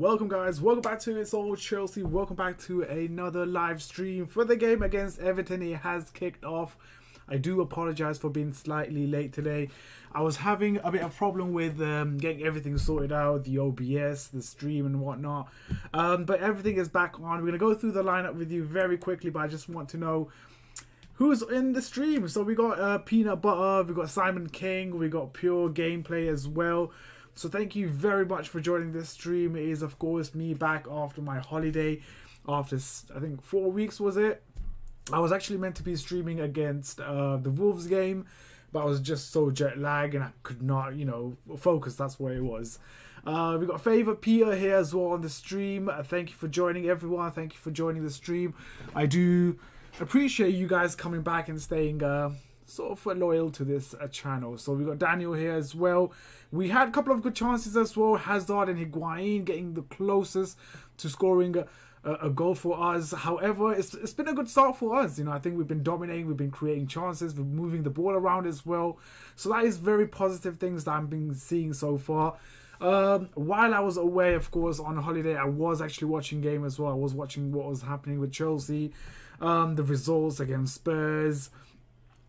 welcome guys, welcome back to It's All Chelsea, welcome back to another live stream for the game against Everton. It has kicked off. I do apologise for being slightly late today. I was having a bit of problem with getting everything sorted out, the OBS, the stream and whatnot. But everything is back on. We're going to go through the lineup with you very quickly, but I just want to know who's in the stream. So we got Peanut Butter, we got Simon King, we got Pure Gameplay as well. So thank you very much for joining this stream. It is of course me back after my holiday, after I think 4 weeks was it. I was actually meant to be streaming against the Wolves game, but I was just so jet lagged and I could not, you know, focus. That's where it was. We got Favourite Peter here as well on the stream. Thank you for joining, everyone. Thank you for joining the stream. I do appreciate you guys coming back and staying sort of loyal to this channel. So we got Daniel here as well. We had a couple of good chances as well. Hazard and Higuain getting the closest to scoring a goal for us. However, it's been a good start for us. You know, I think we've been dominating, we've been creating chances, we're moving the ball around as well. So that is very positive things that I've been seeing so far. While I was away, of course, on holiday, I was actually watching game as well. I was watching what was happening with Chelsea, the results against Spurs,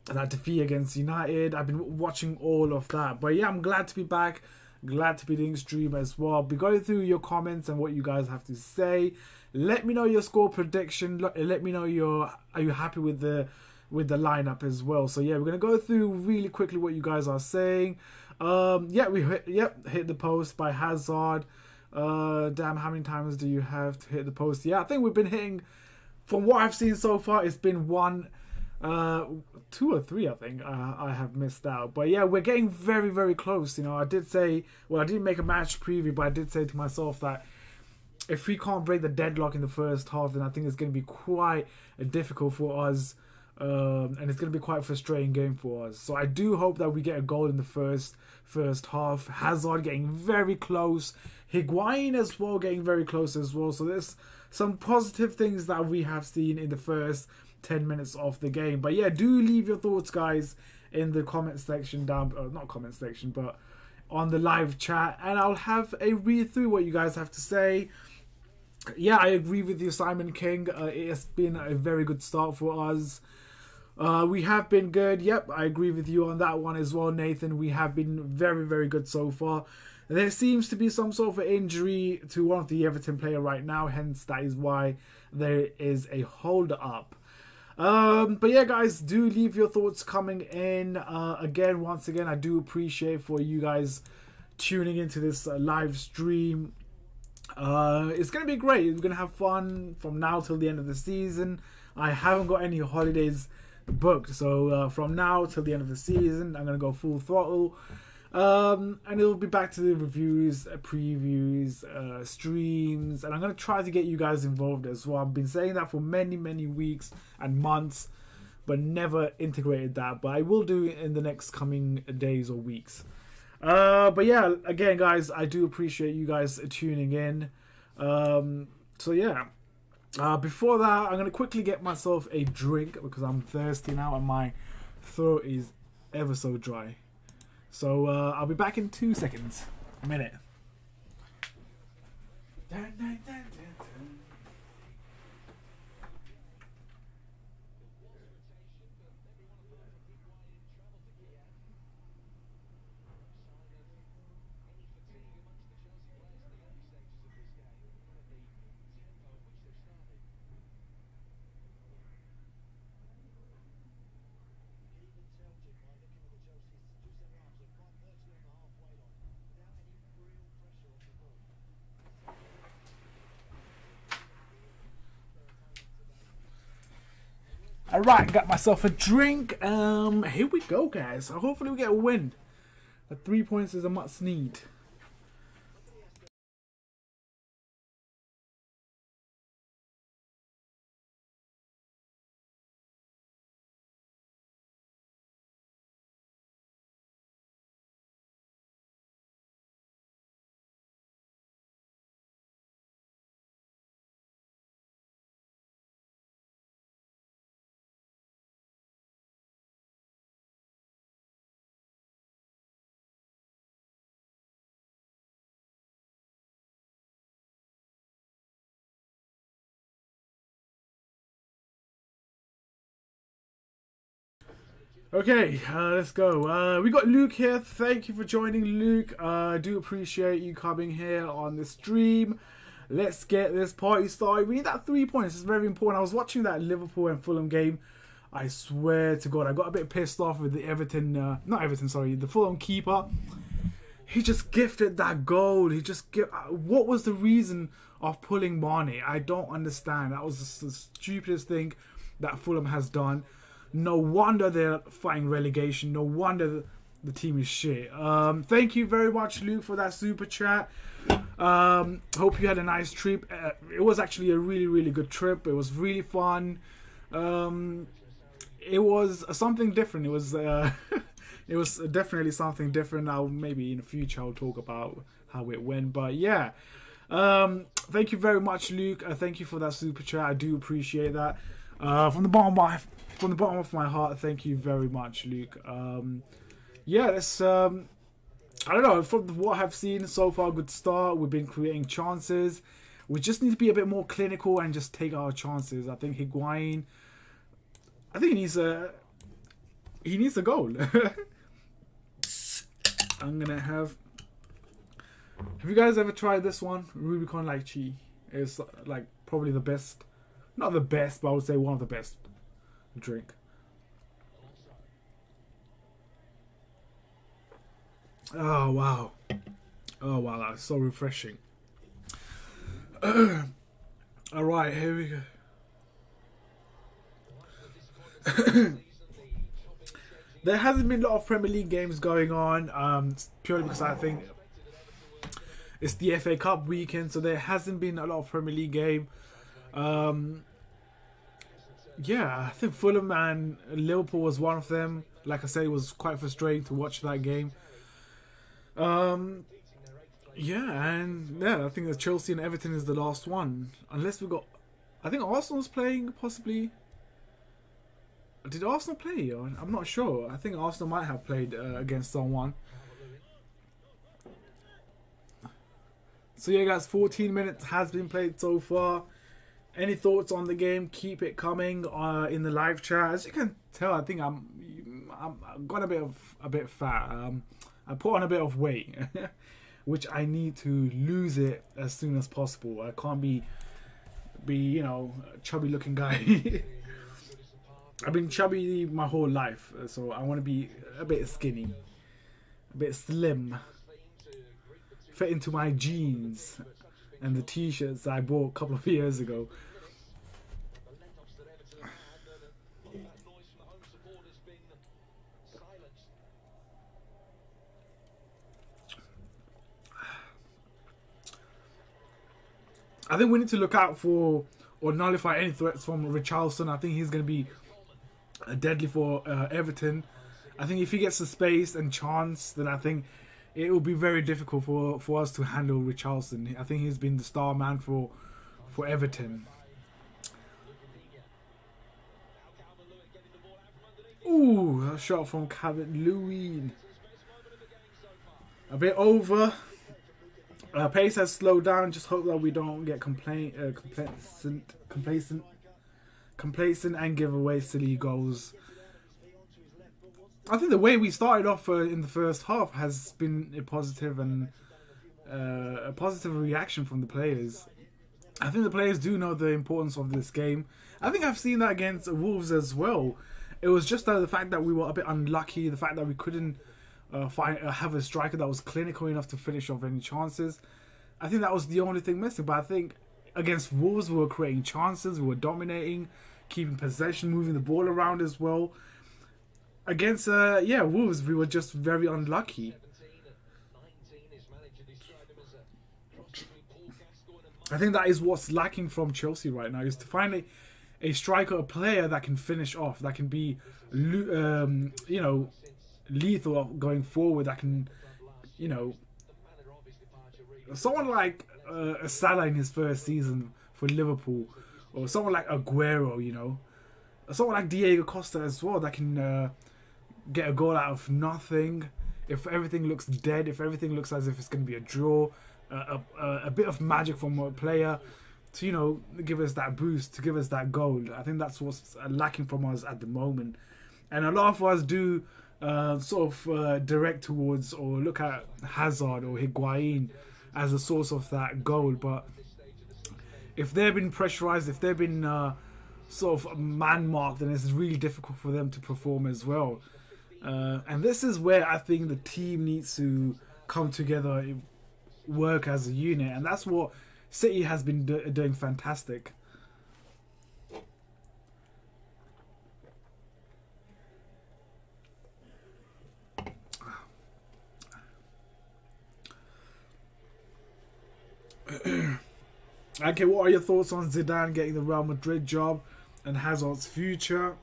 that defeat against United. I've been watching all of that. But yeah, I'm glad to be back. Glad to be doing stream as well. I'll be going through your comments and what you guys have to say. Let me know your score prediction. Let me know are you happy with the lineup as well. So yeah, we're gonna go through really quickly what you guys are saying. Yeah, we hit the post by Hazard. Damn, how many times do you have to hit the post? Yeah, I think we've been hitting, from what I've seen so far, it's been 2 or 3, I think I have missed out. But yeah, we're getting very, very close. You know, I did say, well, I didn't make a match preview, but I did say to myself that if we can't break the deadlock in the first half, then I think it's going to be quite difficult for us, and it's going to be quite a frustrating game for us. So I do hope that we get a goal in the first half. Hazard getting very close, Higuain as well getting very close as well. So there's some positive things that we have seen in the first 10 minutes of the game. But yeah, do leave your thoughts, guys, in the comment section down, not comment section, but on the live chat, and I'll have a read through what you guys have to say. Yeah, I agree with you, Simon King. It has been a very good start for us. We have been good. Yep, I agree with you on that one as well, Nathan. We have been very, very good so far. There seems to be some sort of injury to one of the Everton player right now, hence that is why there is a hold up. But yeah, guys, do leave your thoughts coming in. Once again, I do appreciate for you guys tuning into this live stream. It's going to be great. We're going to have fun from now till the end of the season. I haven't got any holidays booked, so from now till the end of the season, I'm going to go full throttle. And it'll be back to the reviews, previews, streams, and I'm going to try to get you guys involved as well. I've been saying that for many, many weeks and months, but never integrated that. But I will do it in the next coming days or weeks. But yeah, again, guys, I do appreciate you guys tuning in. So yeah, before that, I'm going to quickly get myself a drink because I'm thirsty now and my throat is ever so dry. So I'll be back in 2 seconds, a minute. Alright, got myself a drink. Here we go, guys. Hopefully we get a win. The 3 points is a must need. Okay, let's go. We got Luke here. Thank you for joining, Luke. I do appreciate you coming here on the stream. Let's get this party started. We need that 3 points. It's very important. I was watching that Liverpool and Fulham game. I swear to God, I got a bit pissed off with the the Fulham keeper. He just gifted that goal. What was the reason of pulling Mane? I don't understand. That was the stupidest thing that Fulham has done. No wonder they're fighting relegation. No wonder the team is shit. Thank you very much, Luke, for that super chat. Hope you had a nice trip. It was actually a really, really good trip. It was really fun. It was something different. It was it was definitely something different. Now maybe in the future I'll talk about how it went. But yeah, thank you very much, Luke. Thank you for that super chat. I do appreciate that. From the bottom of my heart, thank you very much, Luke. Yeah, let's. I don't know. From what I've seen so far, good start. We've been creating chances. We just need to be a bit more clinical and just take our chances. I think Higuain. I think he needs a goal. I'm gonna have. Have you guys ever tried this one? Rubicon lychee. It's like probably the best. Not the best, but I would say one of the best drink. Oh wow. Oh wow, that's so refreshing. Alright, here we go. There hasn't been a lot of Premier League games going on, purely because I think it's the FA Cup weekend, so there hasn't been a lot of Premier League game. Yeah, I think Fulham and Liverpool was one of them. Like I said, it was quite frustrating to watch that game. Yeah, I think that Chelsea and Everton is the last one. Unless we got, I think Arsenal's playing possibly. Did Arsenal play? I'm not sure. I think Arsenal might have played against someone. So yeah, guys, 14 minutes has been played so far. Any thoughts on the game? Keep it coming in the live chat. As you can tell, I think I'm got a bit fat. I put on a bit of weight, which I need to lose it as soon as possible. I can't be you know, a chubby looking guy. I've been chubby my whole life, so I want to be a bit skinny, a bit slim, fit into my jeans and the t-shirts I bought a couple of years ago. I think we need to look out for or nullify any threats from Richarlison. I think he's going to be deadly for Everton. I think if he gets the space and chance, then I think it will be very difficult for us to handle Richarlison. I think he's been the star man for Everton. Ooh, a shot from Calvert-Lewin. A bit over. Pace has slowed down. Just hope that we don't get complacent and give away silly goals. I think the way we started off in the first half has been a positive and a positive reaction from the players. I think the players do know the importance of this game. I think I've seen that against Wolves as well. It was just the fact that we were a bit unlucky, the fact that we couldn't have a striker that was clinical enough to finish off any chances. I think that was the only thing missing. But I think against Wolves, we were creating chances, we were dominating, keeping possession, moving the ball around as well. Against Wolves, we were just very unlucky. I think that is what's lacking from Chelsea right now, is to find a striker, a player that can finish off, that can be, lethal going forward, that can, someone like Salah in his first season for Liverpool, or someone like Aguero, someone like Diego Costa as well, that can get a goal out of nothing. If everything looks dead, if everything looks as if it's going to be a draw, a bit of magic from a player to give us that boost, to give us that goal. I think that's what's lacking from us at the moment. And a lot of us do direct towards or look at Hazard or Higuain as a source of that goal. But if they've been pressurized, if they've been sort of man-marked, then it's really difficult for them to perform as well. And this is where I think the team needs to come together, work as a unit, and that's what City has been doing fantastic. Okay, what are your thoughts on Zidane getting the Real Madrid job and Hazard's future?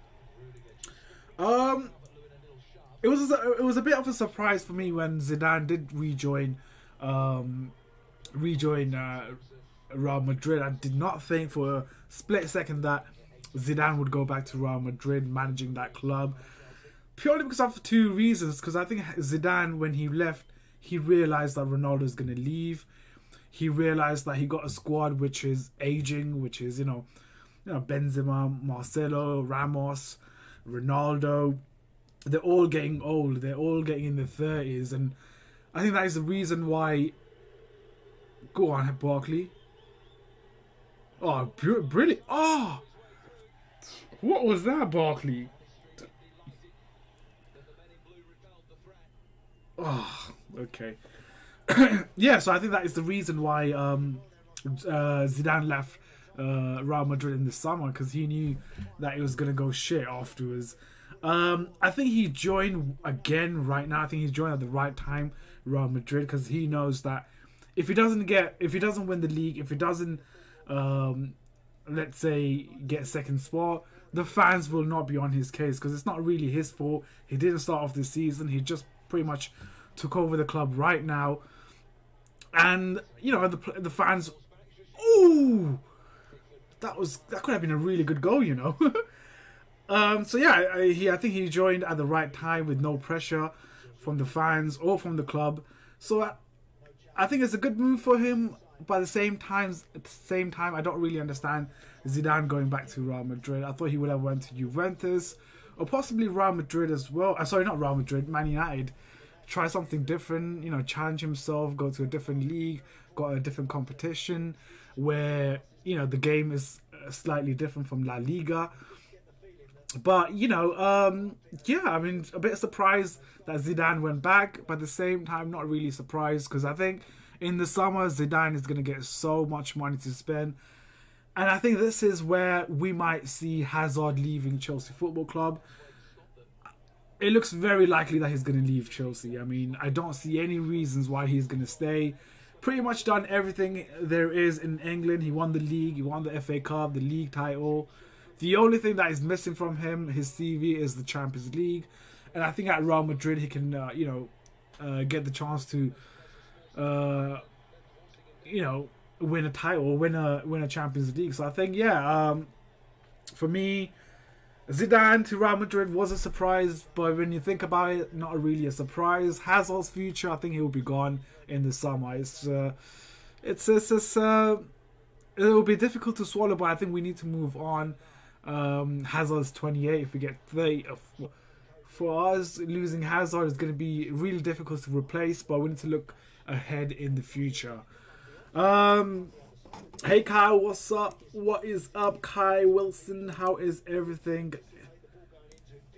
It was a bit of a surprise for me when Zidane did rejoin Real Madrid. I did not think for a split second that Zidane would go back to Real Madrid managing that club, purely because of two reasons. Because I think Zidane, when he left, he realized that Ronaldo is going to leave. He realized that he got a squad which is aging, which is, you know, Benzema, Marcelo, Ramos, Ronaldo. They're all getting old. They're all getting in their 30s. And I think that is the reason why... Go on, Barkley. Oh, brilliant. Oh! What was that, Barkley? Oh, okay. Yeah, so I think that is the reason why Zidane left Real Madrid in the summer, because he knew that it was going to go shit afterwards. I think he joined again right now. I think he's joined at the right time, Real Madrid, because he knows that if he doesn't win the league, if he doesn't, let's say, get second spot, the fans will not be on his case, because it's not really his fault. He didn't start off the season. He just pretty much took over the club right now. And, you know, the fans... Ooh! That could have been a really good goal, you know. So, yeah, I think he joined at the right time with no pressure from the fans or from the club. So, I think it's a good move for him. But at the same time, I don't really understand Zidane going back to Real Madrid. I thought he would have went to Juventus or possibly Real Madrid as well. Sorry, not Real Madrid, Man United. Try something different, you know, challenge himself, go to a different league, got a different competition where, you know, the game is slightly different from La Liga. But, you know, yeah, I mean, a bit surprised that Zidane went back, but at the same time, not really surprised, because I think in the summer, Zidane is going to get so much money to spend. And I think this is where we might see Hazard leaving Chelsea Football Club. It looks very likely that he's going to leave Chelsea. I mean, I don't see any reasons why he's going to stay. Pretty much done everything there is in England. He won the league, he won the FA Cup, the league title. The only thing that is missing from him, his CV, is the Champions League. And I think at Real Madrid, he can, you know, get the chance to, you know, win a title, win a Champions League. So I think, yeah, for me, Zidane to Real Madrid was a surprise, but when you think about it, not really a surprise. Hazard's future, I think he will be gone in the summer. It will be difficult to swallow, but I think we need to move on. Hazard's 28. If we get 30, for us, losing Hazard is going to be really difficult to replace, but we need to look ahead in the future. Hey Kyle, what's up? What is up, Kai Wilson? How is everything?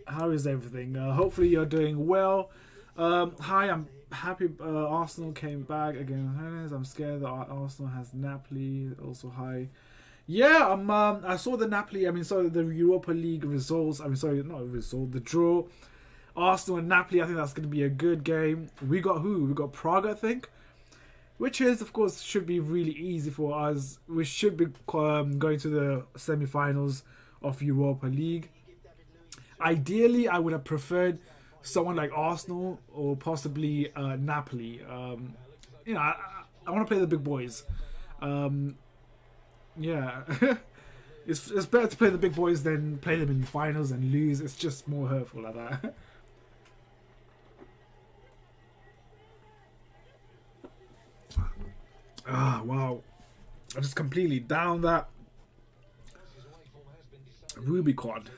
Hopefully you're doing well. Hi, I'm happy Arsenal came back again. I'm scared that Arsenal has Napoli. Also, hi. Yeah, I saw the Napoli. I mean, sorry, the Europa League results. I mean, sorry, not a result. The draw. Arsenal and Napoli. I think that's going to be a good game. We got who? We got Prague, I think. Which is, of course, should be really easy for us. We should be going to the semi-finals of Europa League. Ideally, I would have preferred someone like Arsenal or possibly Napoli. You know, I want to play the big boys. Yeah, it's better to play the big boys than play them in the finals and lose. It's just more hurtful like that. Ah, wow. I just completely downed that Rubicon.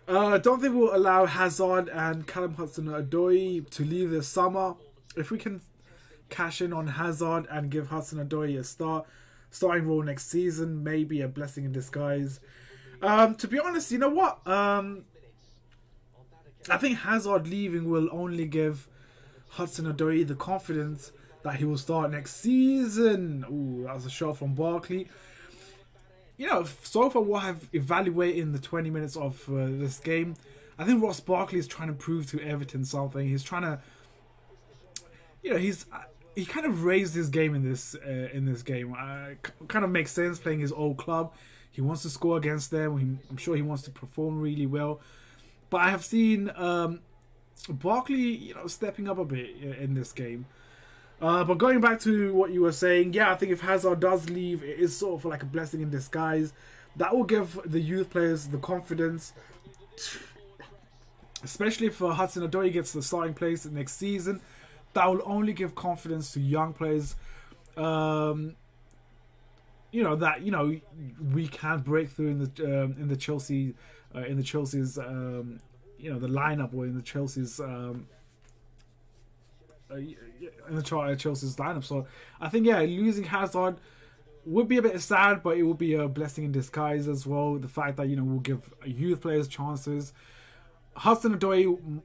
I don't think we'll allow Hazard and Callum Hudson-Odoi to leave this summer. If we can cash in on Hazard and give Hudson-Odoi a starting role next season, maybe a blessing in disguise. To be honest, you know what? I think Hazard leaving will only give Hudson-Odoi the confidence that he will start next season. Ooh, that was a shot from Barkley. You know, so far what I've evaluated in the 20 minutes of this game, I think Ross Barkley is trying to prove to Everton something. He's trying to, you know, he kind of raised his game in this game. Kind of makes sense playing his old club. He wants to score against them. I'm sure he wants to perform really well. But I have seen Barkley, you know, stepping up a bit in this game. But going back to what you were saying, yeah, I think if Hazard does leave, it is sort of like a blessing in disguise. That will give the youth players the confidence, especially if Hudson-Odoi gets the starting place next season. That will only give confidence to young players. You know that we can break through in the Chelsea Chelsea's you know, the lineup, or in the Chelsea's Chelsea's lineup. So I think, yeah, losing Hazard would be a bit sad, but it will be a blessing in disguise as well. The fact that, you know, we'll give youth players chances. Hudson-Odoi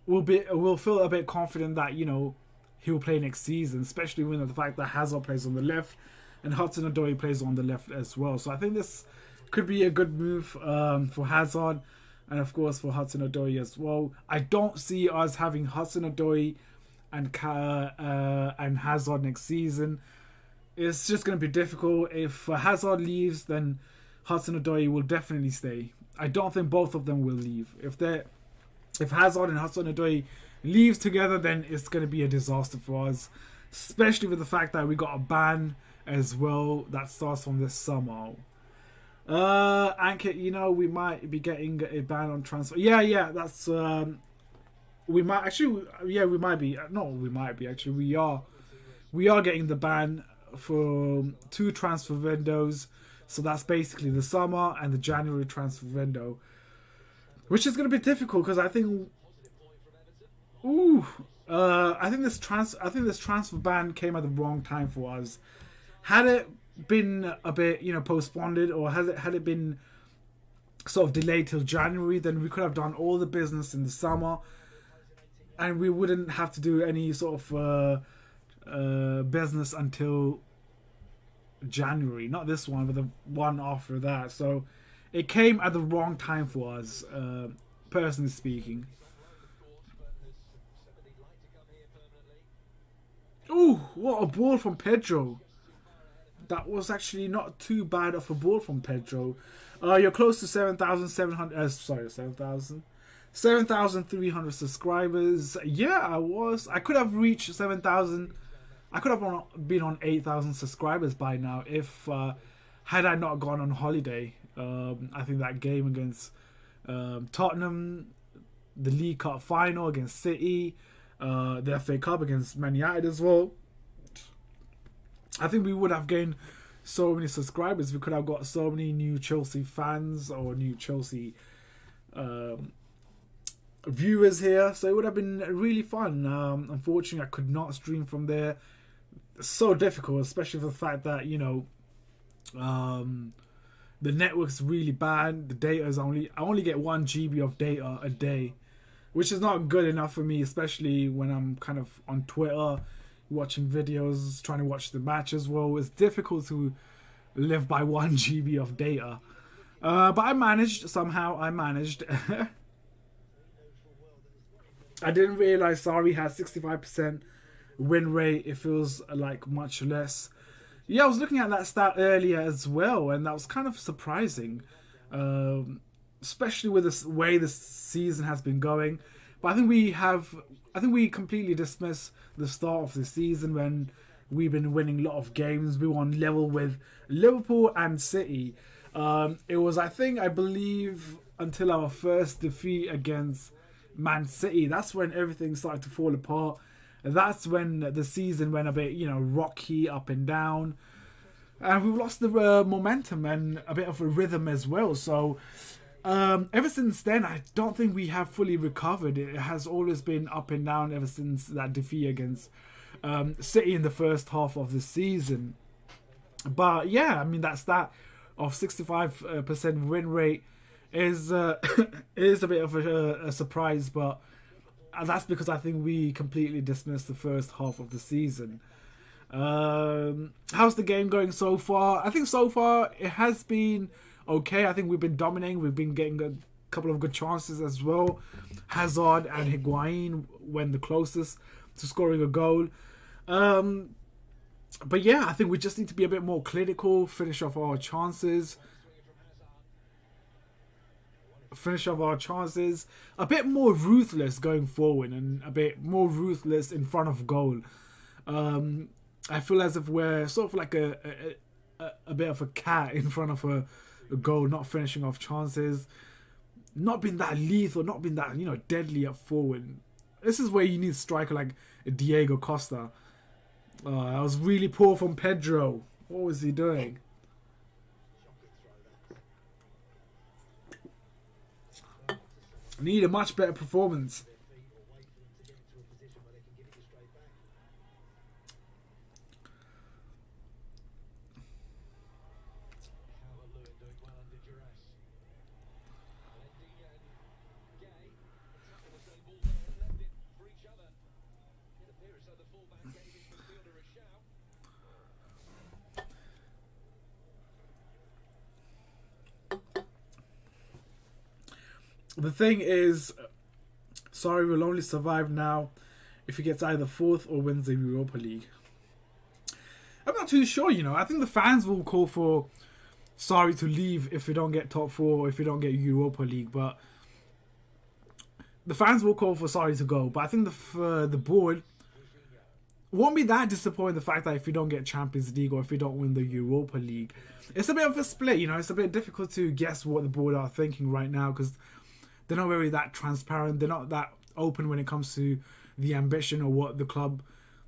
will feel a bit confident that, you know, he will play next season, especially when the fact that Hazard plays on the left and Hudson-Odoi plays on the left as well. So I think this could be a good move for Hazard, and of course for Hudson-Odoi as well. I don't see us having Hudson-Odoi and Hazard next season. It's just going to be difficult. If Hazard leaves, then Hudson-Odoi will definitely stay. I don't think both of them will leave. If Hazard and Hudson-Odoi leaves together, then it's going to be a disaster for us, especially with the fact that we got a ban as well that starts from this summer. Ankit, you know, we might be getting a ban on transfer. Yeah, that's we might actually. Yeah, we might be. No, we might be actually. We are getting the ban for 2 transfer windows. So that's basically the summer and the January transfer window, which is going to be difficult because I think. I think this transfer ban came at the wrong time for us. Had it been a bit, you know, postponed, or had it been sort of delayed till January, then we could have done all the business in the summer, and we wouldn't have to do any sort of business until January. Not this one, but the one after that. So it came at the wrong time for us, personally speaking. Ooh, what a ball from Pedro. That was actually not too bad of a ball from Pedro. You're close to 7,300 subscribers. Yeah, I was. I could have reached 7,000. I could have been on 8,000 subscribers by now if had I not gone on holiday. I think that game against Tottenham, the League Cup final against City, the FA Cup against Man United as well. I think we would have gained so many subscribers. We could have got so many new Chelsea fans or new Chelsea viewers here. So it would have been really fun. Unfortunately, I could not stream from there. It's so difficult, especially for the fact that, you know, the network's really bad. The data is I only get 1 GB of data a day, which is not good enough for me, especially when I'm kind of on Twitter, watching videos, trying to watch the match as well. It's difficult to live by 1 GB of data. But I managed, somehow I managed. I didn't realise Sarri has 65% win rate. It feels like much less. Yeah, I was looking at that stat earlier as well, and that was kind of surprising. Especially with the way this season has been going. But I think we completely dismiss the start of the season when we've been winning a lot of games. We were on level with Liverpool and City. It was, I believe, until our first defeat against Man City. That's when everything started to fall apart. That's when the season went a bit, you know, rocky, up and down. and we've lost the momentum and a bit of a rhythm as well. So ever since then, I don't think we have fully recovered. It has always been up and down ever since that defeat against City in the first half of the season. But yeah, I mean, that's that of 65% win rate is is a bit of a surprise, but that's because I think we completely dismissed the first half of the season. How's the game going so far? I think so far it has been okay. I think we've been dominating. We've been getting a couple of good chances as well. Hazard and Higuain went the closest to scoring a goal. But yeah, I think we just need to be a bit more clinical, finish off our chances. A bit more ruthless going forward and a bit more ruthless in front of goal. I feel as if we're sort of like a bit of a cat in front of a goal, not finishing off chances, not being that lethal, not being that, deadly up forward. This is where you need a striker like Diego Costa. That was really poor from Pedro. What was he doing? Need a much better performance. The thing is, Sarri will only survive now if he gets either 4th or wins the Europa League. I'm not too sure, I think the fans will call for Sarri to leave if we don't get top 4 or if we don't get Europa League. But the fans will call for Sarri to go. But I think the board won't be that disappointed in the fact that if we don't get Champions League or if we don't win the Europa League. It's a bit of a split, It's a bit difficult to guess what the board are thinking right now because they're not really that transparent. They're not that open when it comes to the ambition or what the club,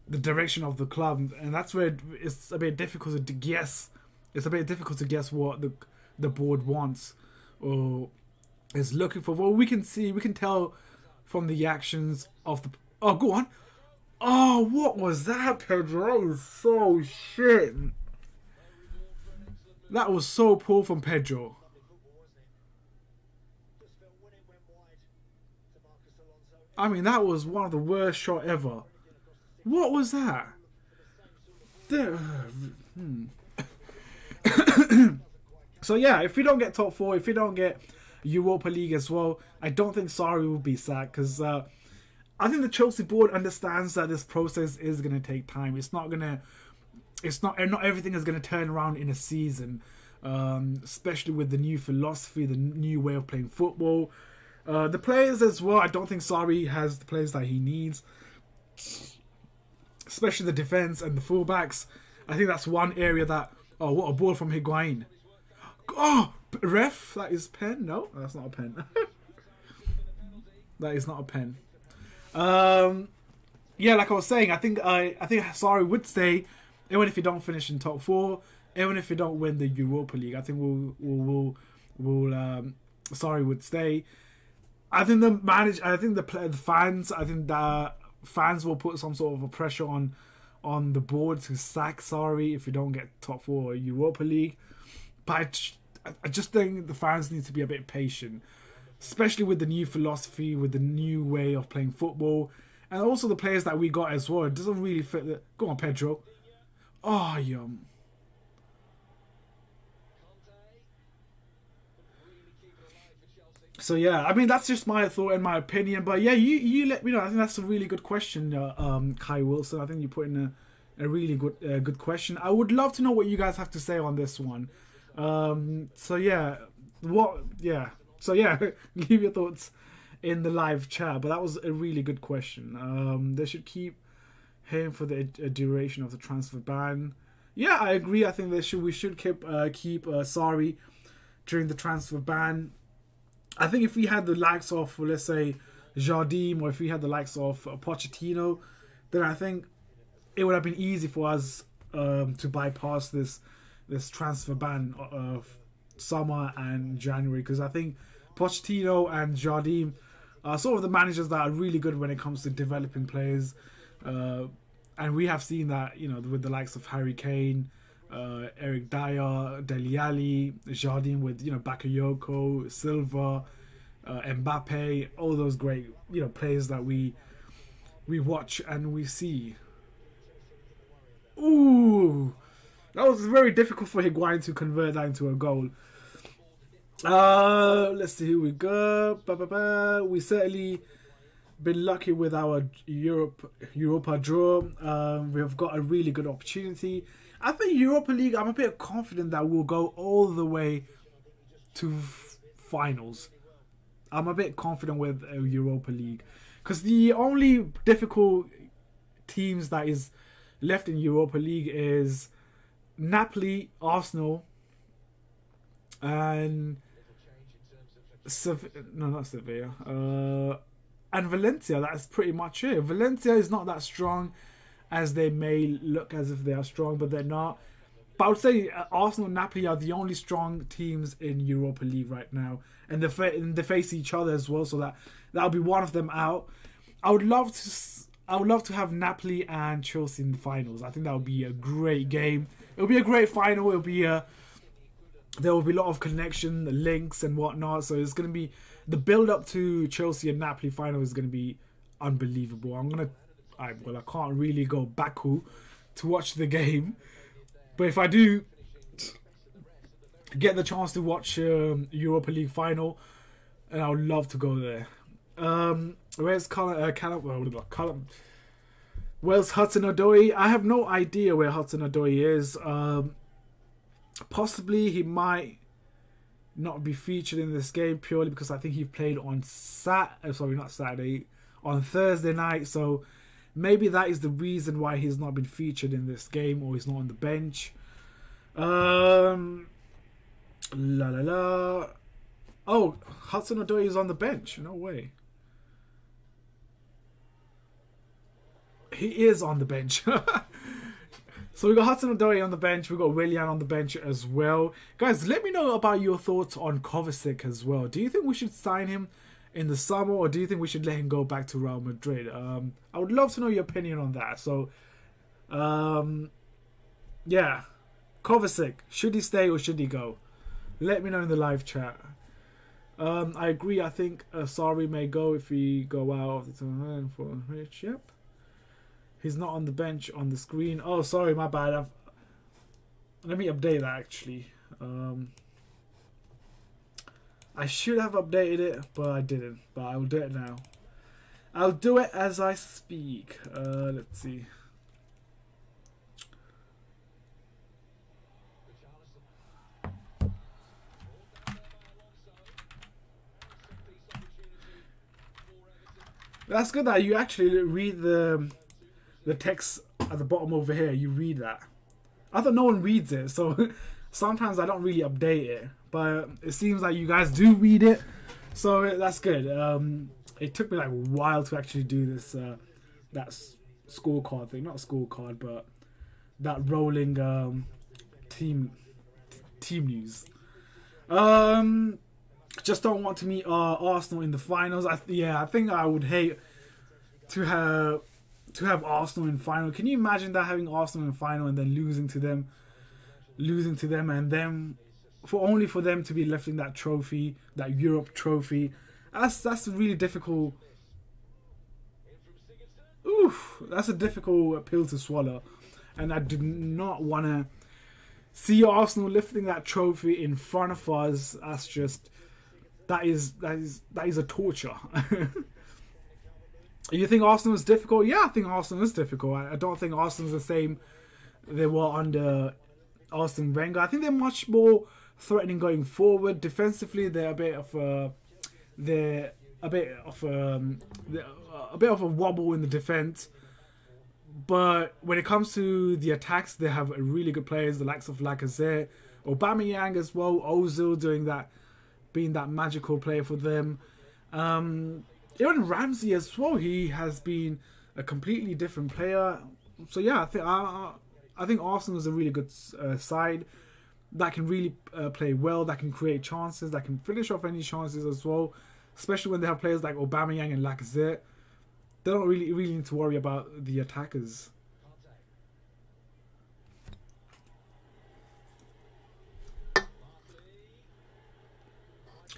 the direction of the club. And that's where it's a bit difficult to guess. It's a bit difficult to guess what the board wants or is looking for. Well, we can tell from the actions of the... Oh, go on. Oh, what was that, Pedro? That was so shit. That was so poor from Pedro. I mean, that was one of the worst shot ever. What was that? So yeah, if we don't get top 4, if we don't get Europa League as well, I don't think Sarri will be sacked because I think the Chelsea board understands that this process is going to take time. Not everything is going to turn around in a season, especially with the new philosophy, the new way of playing football. The players as well, I don't think Sarri has the players that he needs. Especially the defence and the fullbacks. I think that's one area that... Oh, what a ball from Higuain. Oh, ref, that is pen. No, that's not a pen. That is not a pen. Yeah, like I was saying, I think Sarri would stay even if you don't finish in top 4, even if you don't win the Europa League. I think Sarri would stay. I think the fans will put some sort of a pressure on the board to sack Sarri if you don't get top 4 or Europa League. But I just think the fans need to be a bit patient, especially with the new philosophy, with the new way of playing football, and also the players that we got as well. It doesn't really fit. Go on, Pedro. Oh, yum. So yeah, I mean that's just my thought and my opinion. But yeah, you let me know. I think that's a really good question, Kai Wilson. I think you put in a really good question. I would love to know what you guys have to say on this one. So yeah, leave your thoughts in the live chat. But that was a really good question. They should keep him for the duration of the transfer ban. Yeah, I agree. I think we should keep Sarri during the transfer ban. I think if we had the likes of, let's say, Jardim, or if we had the likes of Pochettino, then I think it would have been easy for us to bypass this this transfer ban of summer and January, because I think Pochettino and Jardim are sort of the managers that are really good when it comes to developing players, and we have seen that, you know, with the likes of Harry Kane, Eric Dyer, Dele Alli, Jardim with, you know, Bakayoko, Silva, Mbappe, all those great, you know, players that we watch and we see. Ooh, that was very difficult for Higuain to convert that into a goal. Let's see who we go. We certainly been lucky with our Europa draw. We've got a really good opportunity. I think Europa League, I'm a bit confident that we'll go all the way to finals. I'm a bit confident with Europa League, because the only difficult teams that is left in Europa League is Napoli, Arsenal, and not Sevilla, and Valencia. That's pretty much it. Valencia is not that strong as they may look as if they are strong, but they're not. But I would say Arsenal and Napoli are the only strong teams in Europa League right now, and they face each other as well. So that'll be one of them out. I would love to have Napoli and Chelsea in the finals. I think that would be a great game. It'll be a great final. There will be a lot of connection, links and whatnot. So it's going to be, the build up to Chelsea and Napoli final is going to be unbelievable. I can't really go Baku to watch the game, but if I do get the chance to watch Europa League final, and I would love to go there. Where's Callum? Where's Hudson-Odoi? I have no idea where Hudson-Odoi is. Possibly he might not be featured in this game purely because I think he played on on Thursday night. So maybe that is the reason why he's not been featured in this game, or he's not on the bench. Oh, Hudson-Odoi is on the bench. No way. He is on the bench. So we got Hudson-Odoi on the bench. We got Willian on the bench as well. Guys, let me know about your thoughts on Kovacic as well. Do you think we should sign him in the summer, or do you think we should let him go back to Real Madrid? I would love to know your opinion on that. So, yeah, Kovacic, should he stay or should he go? Let me know in the live chat. I agree. I think Sarri may go if he go out of the tournament for Rich. Yep. He's not on the bench on the screen. Oh, sorry, my bad. Let me update that actually. I should have updated it, but I didn't. But I will do it now. I'll do it as I speak. Let's see. That's good that you actually read the text at the bottom over here. You read that. I thought no one reads it, so sometimes I don't really update it. But it seems like you guys do read it, so that's good. It took me like a while to actually do this that scorecard thing. Not scorecard, but that rolling team news. Just don't want to meet Arsenal in the finals. I think I would hate to have Arsenal in final. Can you imagine that, having Arsenal in final and then losing to them, and then for them to be left in that trophy, that Europe trophy? That's really difficult. Oof, that's a difficult pill to swallow, and I do not want to see Arsenal lifting that trophy in front of us. That's just that is a torture. You think Arsenal is difficult? Yeah, I think Arsenal is difficult. I don't think Arsenal is the same they were under Arsene Wenger. I think they're much more threatening going forward. Defensively, they're a bit of a wobble in the defense. But when it comes to the attacks, they have really good players, the likes of Lacazette, Aubameyang as well, Ozil being that magical player for them. Even Ramsey as well, he has been a completely different player. So yeah, I think Arsenal is a really good side. that can really play well, that can create chances, that can finish off any chances as well. Especially when they have players like Aubameyang and Lacazette. They don't really need to worry about the attackers.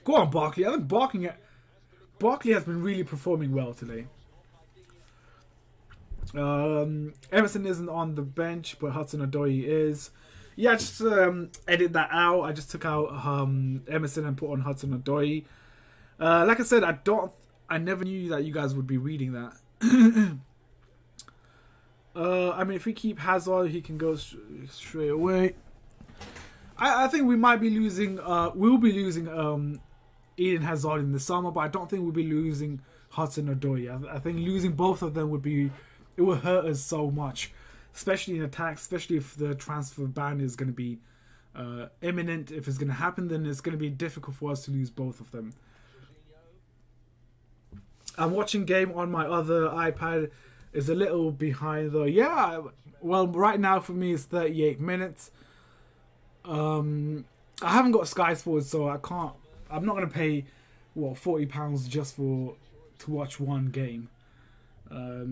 Go on, Barkley. I think Barkley has been really performing well today. Emerson isn't on the bench, but Hudson-Odoi is. Yeah, I just edit that out. I just took out Emerson and put on Hudson-Odoi. Like I said, I never knew that you guys would be reading that. I mean, if we keep Hazard, he can go straight away. I think we might be losing. We'll be losing Eden Hazard in the summer, but I don't think we'll be losing Hudson-Odoi. I think losing both of them it will hurt us so much, especially in attack, especially if the transfer ban is going to be imminent. If it's going to happen, then it's going to be difficult for us to lose both of them. I'm watching game on my other iPad. It's a little behind though. Yeah, well, right now for me it's 38 minutes. I haven't got Sky Sports, so I'm not gonna pay £40 just to watch one game.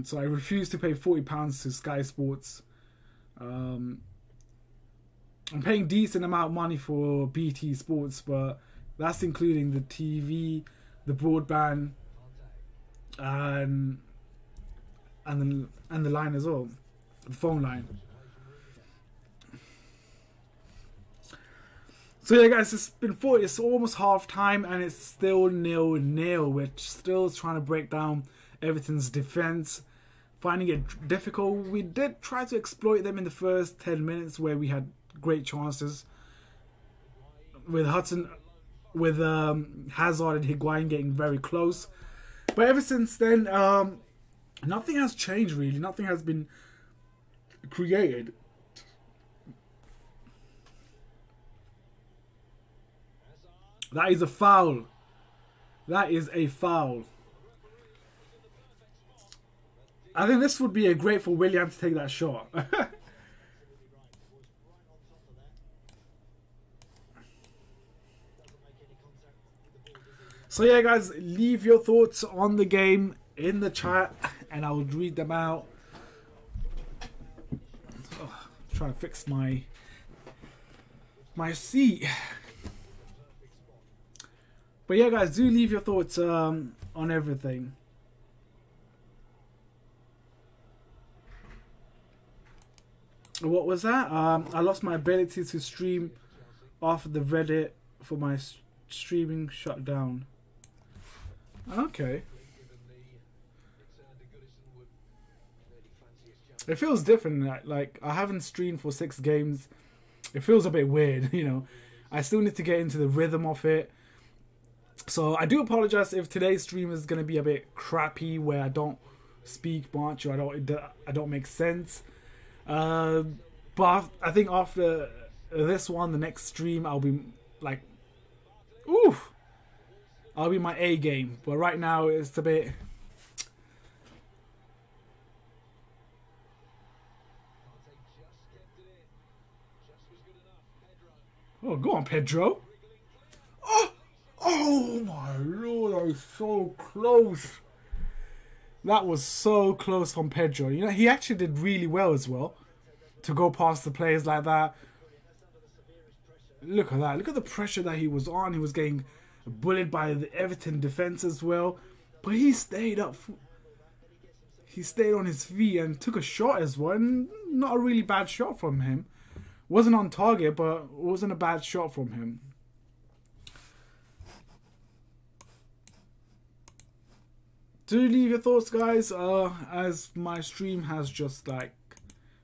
So I refuse to pay £40 to Sky Sports. I'm paying decent amount of money for BT Sports, but that's including the TV, the broadband, and the line as well, the phone line. So yeah, guys, it's almost half time and it's still 0-0. We're still trying to break down Everton's defense, finding it difficult. We did try to exploit them in the first 10 minutes where we had great chances with Hazard and Higuain getting very close. But ever since then, nothing has changed really. Nothing has been created. That is a foul. That is a foul. I think this would be a great for Willian to take that shot. So yeah, guys, leave your thoughts on the game in the chat and I will read them out. Oh, trying to fix my seat. But yeah, guys, do leave your thoughts on everything. What was that? I lost my ability to stream off the Reddit for my streaming shut down. Okay. It feels different. Like I haven't streamed for 6 games. It feels a bit weird, you know. I still need to get into the rhythm of it. So I do apologize if today's stream is going to be a bit crappy, where I don't speak much or I don't make sense. But I think after this one, the next stream, I'll be like, ooh, I'll be my A game. But right now it's a bit. Oh, go on, Pedro. Oh my lord, that was so close. That was so close from Pedro. You know, he actually did really well as well to go past the players like that. Look at that. Look at the pressure that he was on. He was getting bullied by the Everton defense as well. But he stayed up. He stayed on his feet and took a shot as well. And not a really bad shot from him. Wasn't on target, but it wasn't a bad shot from him. Do leave your thoughts, guys, as my stream has just like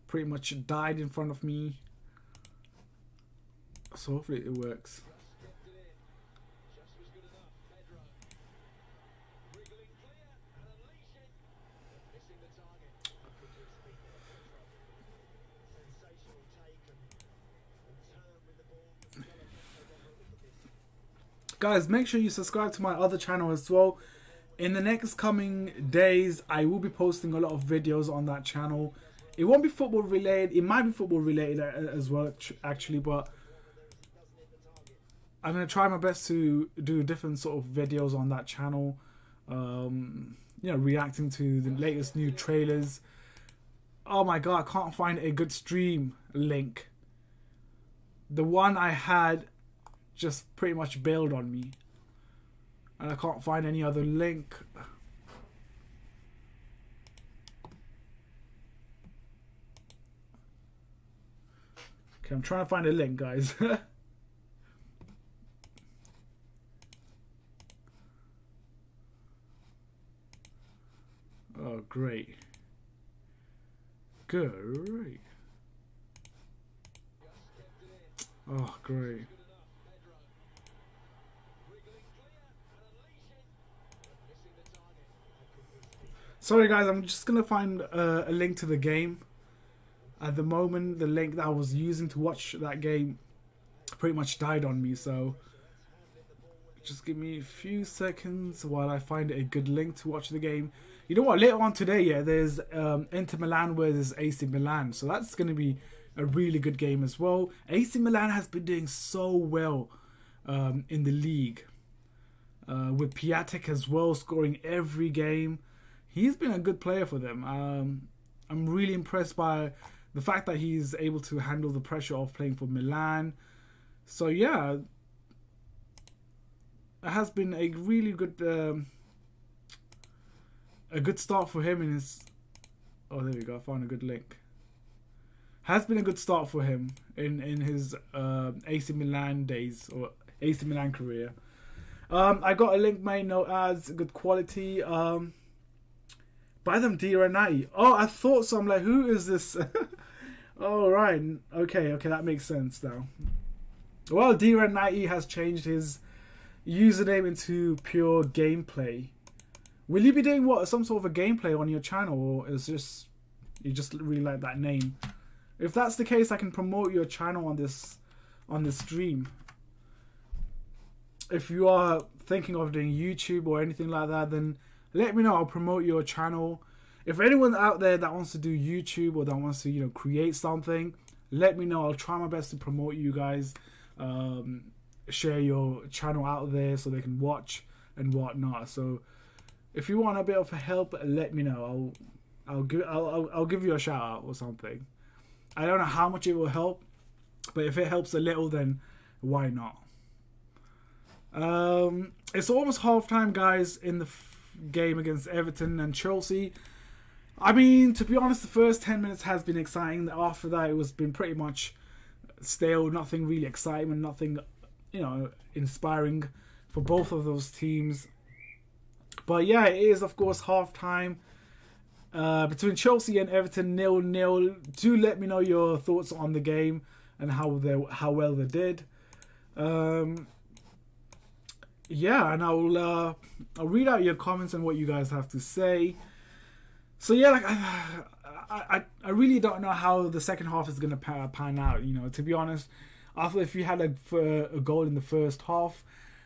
pretty much died in front of me. So hopefully it works. Guys, make sure you subscribe to my other channel as well. In the next coming days, I will be posting a lot of videos on that channel. It won't be football related. It might be football related as well, actually. But I'm gonna try my best to do different sort of videos on that channel. You know, reacting to the latest new trailers. Oh my god, I can't find a good stream link. The one I had just pretty much bailed on me. And I can't find any other link. Okay, I'm trying to find a link, guys. Oh, great. Great. Oh, great. Sorry guys, I'm just gonna find a link to the game. At the moment, the link that I was using to watch that game pretty much died on me, so just give me a few seconds while I find a good link to watch the game. You know what, later on today, yeah, there's Inter Milan versus AC Milan, so that's going to be a really good game as well. AC Milan has been doing so well in the league, with Piatek as well scoring every game. He's been a good player for them. I'm really impressed by the fact that he's able to handle the pressure of playing for Milan. So yeah, it has been a really good start for him in his. Oh, there we go. I found a good link. Has been a good start for him in his AC Milan days or AC Milan career. I got a link, mate. No ads, good quality. Buy them D-Renati. Oh, I thought so. I'm like, who is this? Oh, right. Okay, that makes sense now. Well, D-Renati has changed his username into pure gameplay. Will you be doing what? Some sort of a gameplay on your channel, or is just you just really like that name? If that's the case, I can promote your channel on this stream. If you are thinking of doing YouTube or anything like that, then let me know. I'll promote your channel. If anyone out there that wants to do YouTube or that wants to, you know, create something, let me know. I'll try my best to promote you guys. Share your channel out there so they can watch and whatnot. So if you want a bit of help, let me know. I'll give you a shout out or something. I don't know how much it will help, but if it helps a little, then why not? It's almost halftime, guys, in the game against Everton and Chelsea. I mean, to be honest, the first 10 minutes has been exciting. After that, it was been pretty much stale. Nothing really exciting, nothing, you know, inspiring for both of those teams. But yeah, it is of course halftime between Chelsea and Everton, 0-0. Do let me know your thoughts on the game and how well they did. Yeah, and I'll read out your comments and what you guys have to say. So yeah, like I really don't know how the second half is gonna pan out. You know, to be honest, if we had a goal in the first half,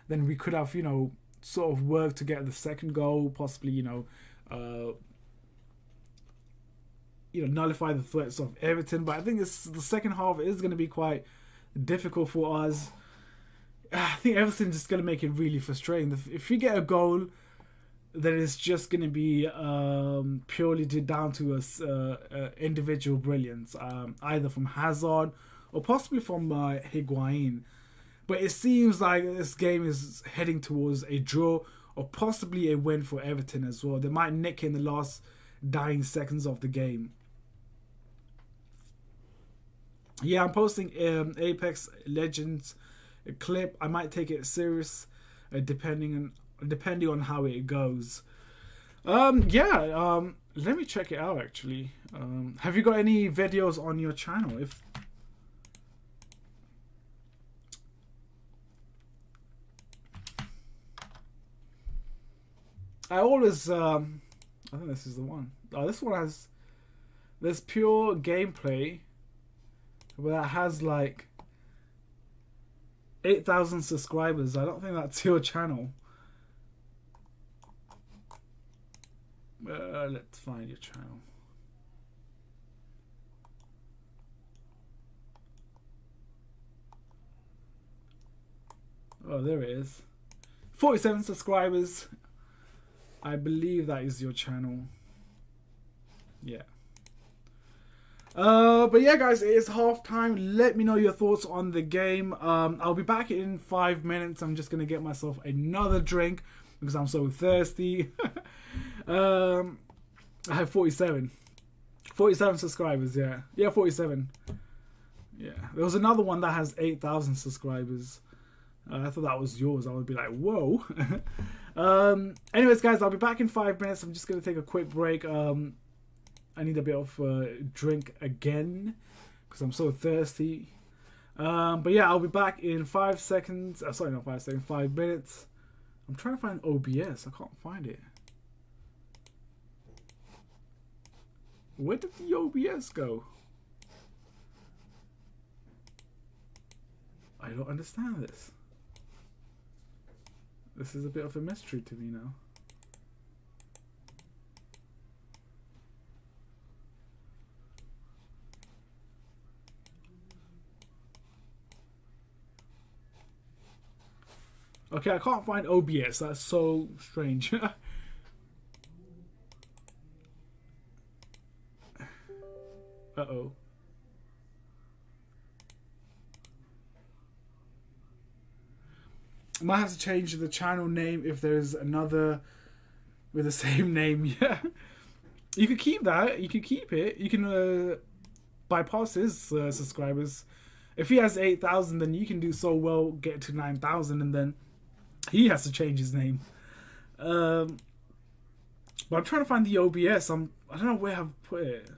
then we could have, you know, sort of worked to get the second goal, possibly, you know, nullify the threats of Everton. But I think the second half is going to be quite difficult for us. I think Everton's just going to make it really frustrating. If we get a goal, then it's just going to be purely down to us individual brilliance, either from Hazard or possibly from Higuain. But it seems like this game is heading towards a draw or possibly a win for Everton as well. They might nick in the last dying seconds of the game. Yeah, I'm posting Apex Legends a clip. I might take it serious depending on how it goes. Let me check it out actually. Have you got any videos on your channel? I always I think this is the one. Oh, this one has, there's pure gameplay, but that has like 8,000 subscribers. I don't think that's your channel. Let's find your channel. Oh, there it is. 47 subscribers. I believe that is your channel. Yeah. But yeah, guys, it is half time. Let me know your thoughts on the game. I'll be back in 5 minutes. I'm just gonna get myself another drink because I'm so thirsty. I have 47 subscribers. Yeah, 47. Yeah, there was another one that has 8,000 subscribers. I thought that was yours. I would be like, whoa. Anyways, guys, I'll be back in 5 minutes. I'm just gonna take a quick break. I need a bit of drink again because I'm so thirsty. But yeah, I'll be back in 5 seconds. Sorry, not 5 seconds, 5 minutes. I'm trying to find OBS. I can't find it. Where did the OBS go? I don't understand this. This is a bit of a mystery to me now. Okay, I can't find OBS. That's so strange. Uh-oh. I might have to change the channel name if there's another with the same name. Yeah. You could keep that. You could keep it. You can bypass his subscribers. If he has 8,000, then you can do so well, get to 9,000, and then he has to change his name. But I'm trying to find the OBS. I don't know where I've put it.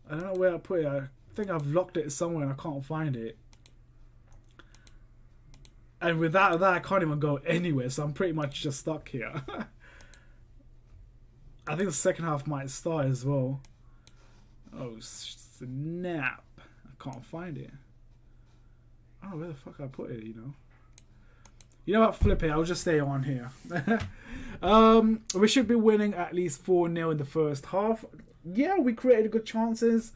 I don't know where I put it. I think I've locked it somewhere and I can't find it. And without that, I can't even go anywhere. So I'm pretty much just stuck here. I think the second half might start as well. Oh, snap. I can't find it. I don't know where the fuck I put it, you know. You know what? Flip it. I'll just stay on here. We should be winning at least 4-0 in the first half. Yeah, we created good chances.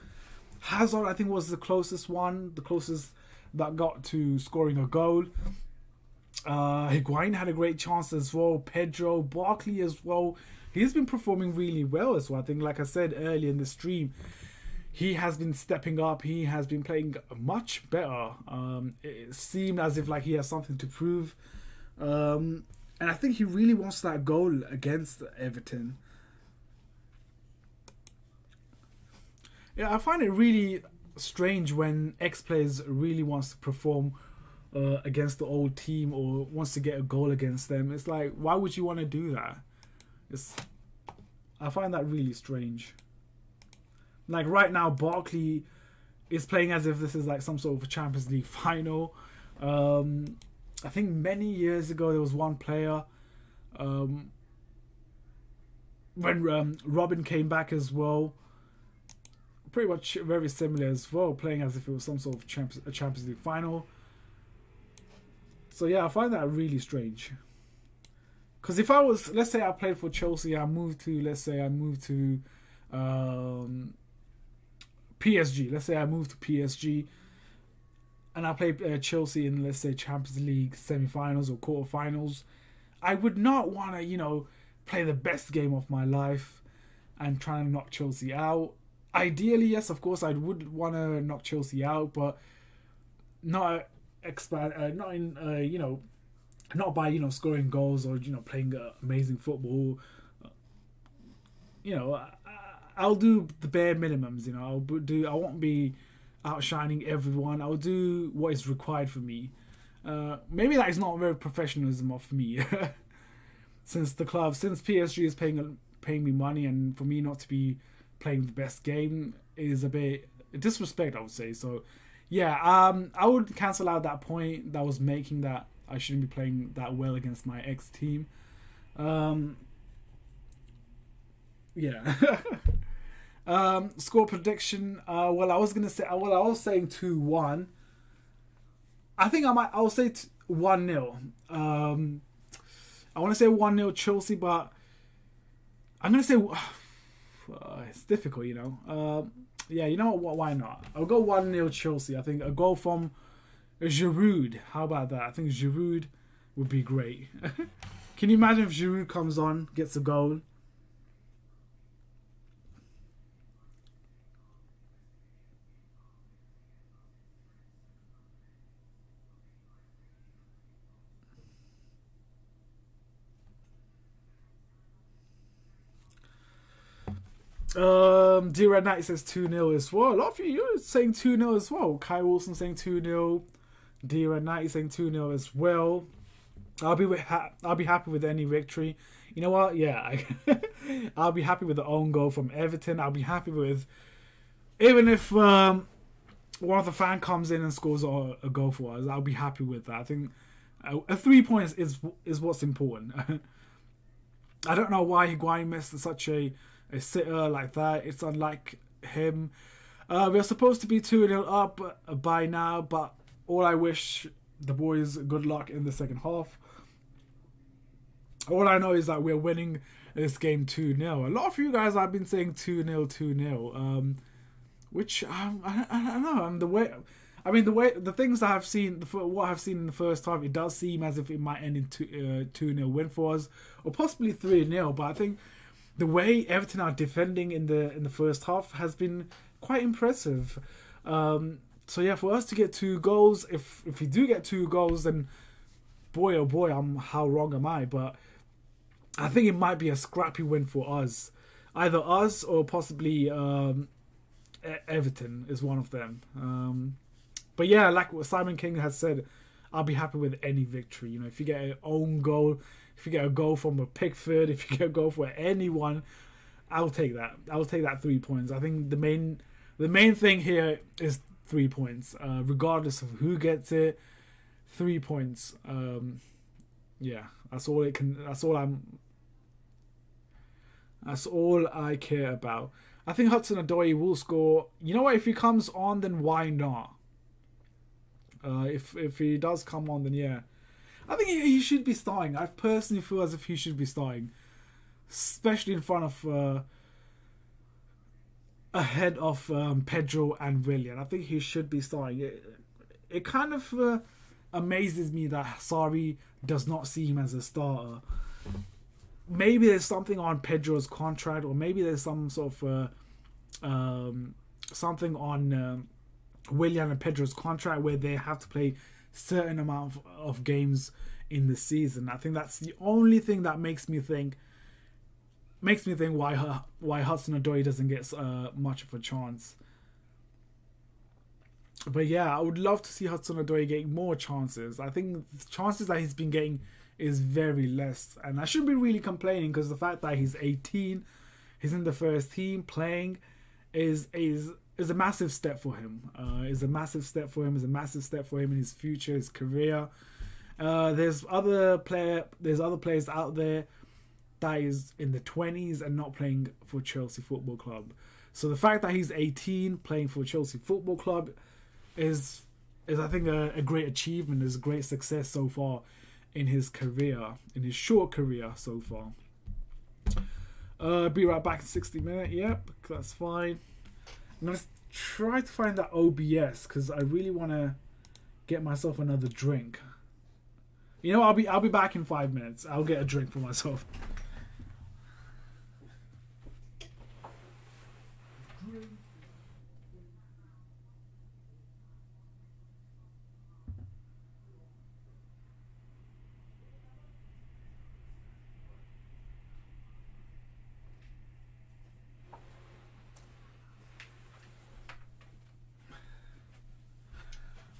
Hazard, I think, was the closest one. The closest that got to scoring a goal. Higuain had a great chance as well. Pedro, Barkley as well. He's been performing really well as well. I think, like I said earlier in the stream, he has been stepping up. He has been playing much better. It seemed as if like he has something to prove. And I think he really wants that goal against Everton. Yeah, I find it really strange when ex-players really wants to perform against the old team or wants to get a goal against them. It's like, why would you want to do that? I find that really strange. Like right now, Barkley is playing as if this is like some sort of a Champions League final. I think many years ago there was one player when Robin came back as well. Pretty much very similar as well, playing as if it was some sort of Champions League final. So yeah, I find that really strange. Because if I was, let's say I played for Chelsea, let's say I moved to PSG. Let's say I moved to PSG and I played Chelsea in, let's say, Champions League semi-finals or quarter-finals. I would not want to, you know, play the best game of my life and try and knock Chelsea out. Ideally, yes, of course, I would want to knock Chelsea out, but not not by, you know, scoring goals or, you know, playing amazing football. You know, I'll do the bare minimums. You know, I won't be outshining everyone. I'll do what is required for me. Maybe that is not very professionalism of me, since PSG is paying me money, and for me not to be playing the best game is a bit disrespect, I would say. So yeah, I would cancel out that point that was making that I shouldn't be playing that well against my ex team. Yeah. Score prediction. I was saying 2-1. I think I'll say 1-0. I want to say 1-0 Chelsea, but I'm gonna say it's difficult, you know. Yeah, you know what? Why not? I'll go 1-0 Chelsea. I think a goal from Giroud. How about that? I think Giroud would be great. Can you imagine if Giroud comes on, gets a goal? D Red Knight says 2-0 as well. A lot of you're saying 2-0 as well. Kai Wilson saying 2-0. D Red Knight saying 2-0 as well. I'll be happy with any victory. You know what? Yeah, I'll be happy with the own goal from Everton. I'll be happy with, even if one of the fan comes in and scores a goal for us, I'll be happy with that. I think a 3 points is what's important. I don't know why Higuain missed such a sitter like that. It's unlike him. We're supposed to be 2-0 up by now, but all I wish the boys good luck in the second half. All I know is that we're winning this game 2-0. A lot of you guys have been saying 2-0, 2-0. Which I don't know. The things that I've seen, what I've seen in the first half, it does seem as if it might end in 2-0 win for us, or possibly 3-0. But I think the way Everton are defending in the first half has been quite impressive. So yeah, for us to get 2 goals, if we do get 2 goals, then boy oh boy, how wrong am I? But I think it might be a scrappy win for us, either us or possibly Everton is one of them. But yeah, like what Simon King has said, I'll be happy with any victory. You know, if you get an own goal, if you get a goal from a Pickford, if you get a goal for anyone, I'll take that. I'll take that 3 points. I think the main thing here is 3 points, regardless of who gets it. 3 points. Yeah, that's all it can. That's all I care about. I think Hudson-Odoi will score. You know what? If he comes on, then why not? If he does come on, then yeah, I think he should be starting. I personally feel as if he should be starting, especially in front of ahead of Pedro and Willian. I think he should be starting. It kind of amazes me that Sarri does not see him as a starter. Maybe there's something on Pedro's contract, or maybe there's some sort of something on Willian and Pedro's contract where they have to play certain amount of games in the season. I think that's the only thing that makes me think why Hudson-Odoi doesn't get much of a chance. But yeah, I would love to see Hudson-Odoi getting more chances. I think the chances that he's been getting is very less, and I shouldn't be really complaining, because the fact that he's 18, he's in the first team playing, is a massive step for him. Is a massive step for him. Is a massive step for him in his future, his career. There's other players out there that is in the 20s and not playing for Chelsea Football Club. So the fact that he's 18 playing for Chelsea Football Club is I think a great achievement, is a great success so far in his career, in his short career so far. Be right back in 60 minutes. Yep, that's fine. I'm gonna try to find that OBS because I really want to get myself another drink. You know, I'll be back in 5 minutes. I'll get a drink for myself.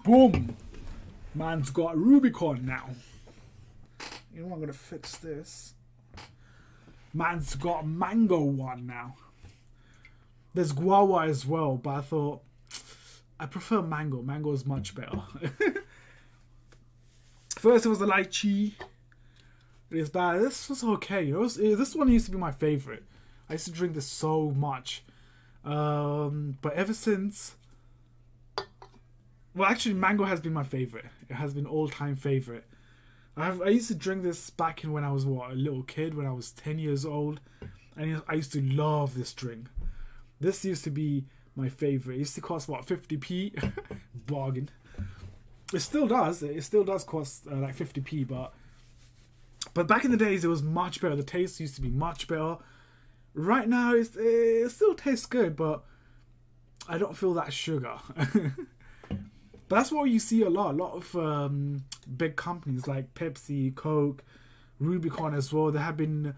Boom! Man's got Rubicon now. You know what, I'm gonna fix this. Man's got mango one now. There's guava as well, but I thought I prefer mango. Mango is much better. First it was the lychee. It's bad. This was okay. This one used to be my favorite. I used to drink this so much. But ever since, well, actually, mango has been my favorite. It has been all-time favorite. I used to drink this back in when I was a little kid, when I was 10 years old, and I used to love this drink. This used to be my favorite. It used to cost 50p, bargain. It still does. It still does cost like 50p, but back in the days it was much better. The taste used to be much better. Right now it still tastes good, but I don't feel that sugar. But that's what you see a lot. A lot of big companies like Pepsi, Coke, Rubicon as well. They have been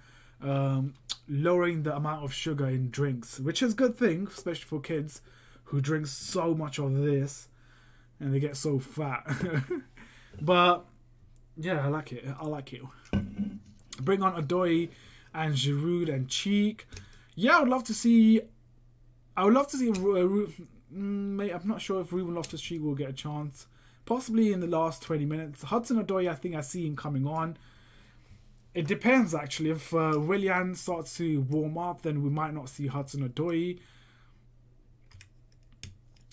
lowering the amount of sugar in drinks, which is a good thing, especially for kids who drink so much of this and they get so fat. But yeah, I like it. I like it. Bring on Odoi and Giroud and Cheek. Yeah, I would love to see. Mate, I'm not sure if Ruben Loftus-Cheek will get a chance. Possibly in the last 20 minutes. Hudson-Odoi, I think I see him coming on. It depends, actually. If Willian starts to warm up, then we might not see Hudson-Odoi.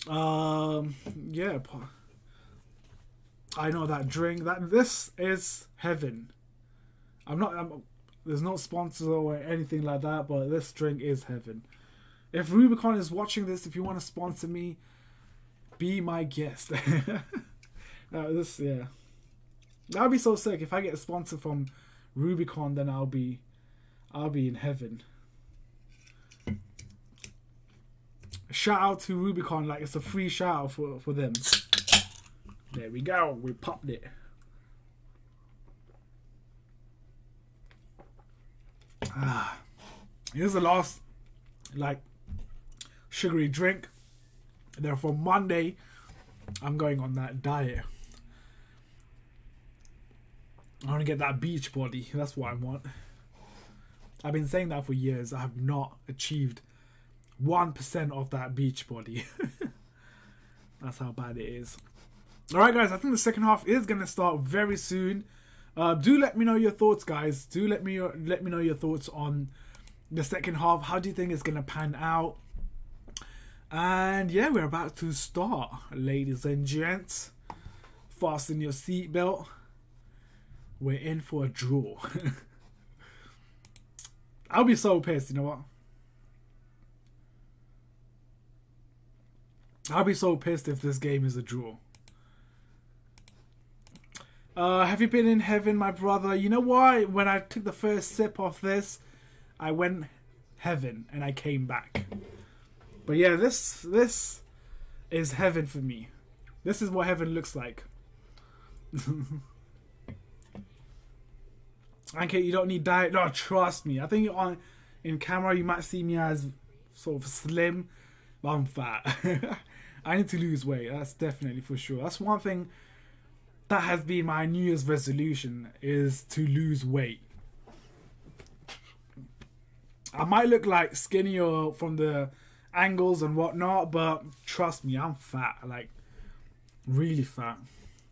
Yeah. I know that drink. This is heaven. There's no sponsor or anything like that, but this drink is heaven. If Rubicon is watching this, if you want to sponsor me, be my guest. Yeah. That'd be so sick. If I get a sponsor from Rubicon, then I'll be in heaven. Shout out to Rubicon, like it's a free shout out for them. There we go. We popped it. Here's the last sugary drink. Therefore, Monday, I'm going on that diet. I want to get that beach body. That's what I want. I've been saying that for years. I have not achieved 1% of that beach body. That's how bad it is. Alright guys, I think the second half is going to start very soon. Do let me know your thoughts, guys. Do let me know your thoughts on the second half. How do you think it's going to pan out? And yeah, we're about to start, ladies and gents. Fasten your seatbelt. We're in for a draw. I'll be so pissed, you know what? I'll be so pissed if this game is a draw. Have you been in heaven, my brother? You know why? When I took the first sip of this, I went heaven and I came back. But yeah, this is heaven for me. This is what heaven looks like. Okay, you don't need diet. No, trust me. I think in camera you might see me as sort of slim, but I'm fat. I need to lose weight. That's definitely for sure. That's one thing that has been my New Year's resolution, is to lose weight. I might look like skinnier from the angles and whatnot, but trust me, I'm fat. Like, really fat.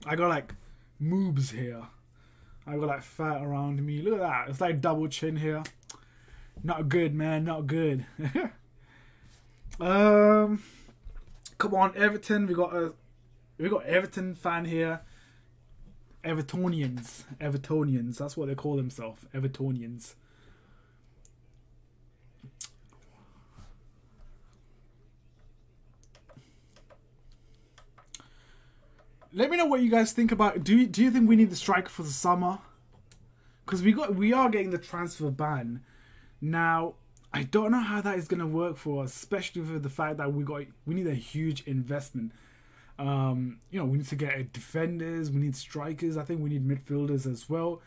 I got like moobs here. I got like fat around me. Look at that. It's like double chin here. Not good, man. Not good. Come on, Everton. We got Everton fan here. Evertonians. That's what they call themselves. Evertonians. Let me know what you guys think about. Do you think we need the striker for the summer? Because we are getting the transfer ban now. I don't know how that is going to work for us, especially with the fact that we need a huge investment. You know, we need to get defenders, we need strikers. I think we need midfielders as well.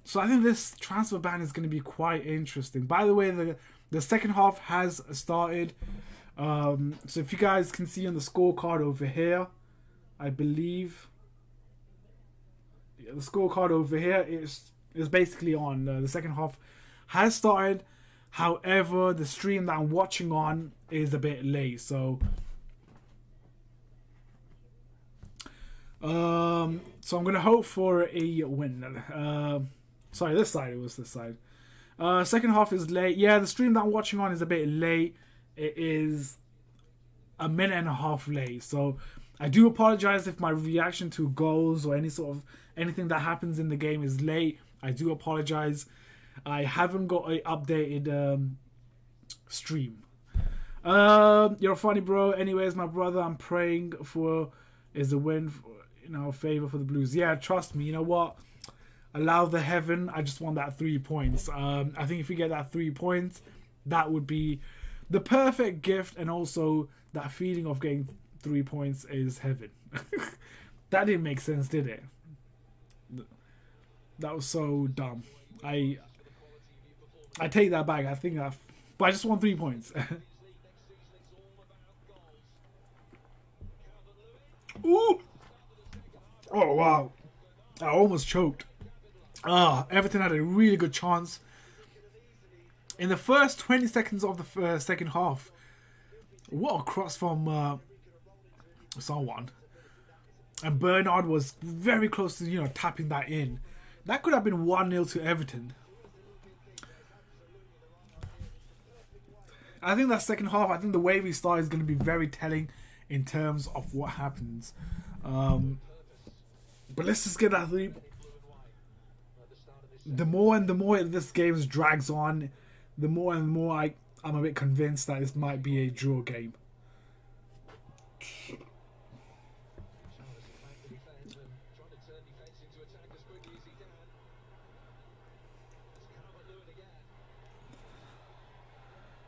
So I think this transfer ban is going to be quite interesting. By the way, the second half has started. So if you guys can see on the scorecard over here, I believe the scorecard over here is basically on. The second half has started. However, the stream that I'm watching on is a bit late, so I'm gonna hope for a win. Sorry, this side. It was this side. Second half is late. Yeah, the stream that I'm watching on is a bit late. It is a minute and a half late, so I do apologize if my reaction to goals or anything that happens in the game is late. I do apologize. I haven't got an updated stream. You're funny, bro. Anyways, my brother, I'm praying for is a win. favor for the Blues. Yeah, trust me. You know what? Allow the heaven. I just want that 3 points. I think if we get that 3 points, that would be the perfect gift, and also that feeling of getting 3 points is heaven. That didn't make sense, did it? That was so dumb. I take that back. I think but I just want 3 points. Ooh! Oh wow! I almost choked. Everton had a really good chance in the first 20 seconds of the second half. What a cross from someone, and Bernard was very close to tapping that in. That could have been 1-0 to Everton. I think that second half, I think the way we start is going to be very telling in terms of what happens. But let's just get that 3. The more and the more this game drags on, the more and more I'm a bit convinced that this might be a draw game.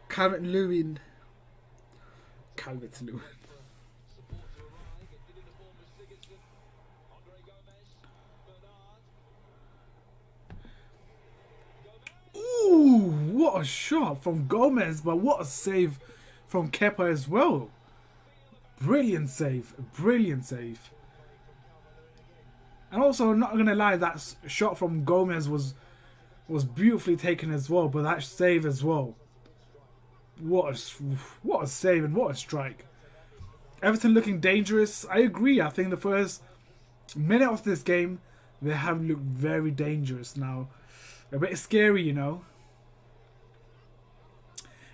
Calvert-Lewin. Ooh, what a shot from Gomez, but what a save from Kepa as well. Brilliant save. Brilliant save. And also, I'm not going to lie, that shot from Gomez was beautifully taken as well, but that save as well. What a save and what a strike. Everton looking dangerous. I agree. I think the first minute of this game, they have looked very dangerous now. A bit scary, It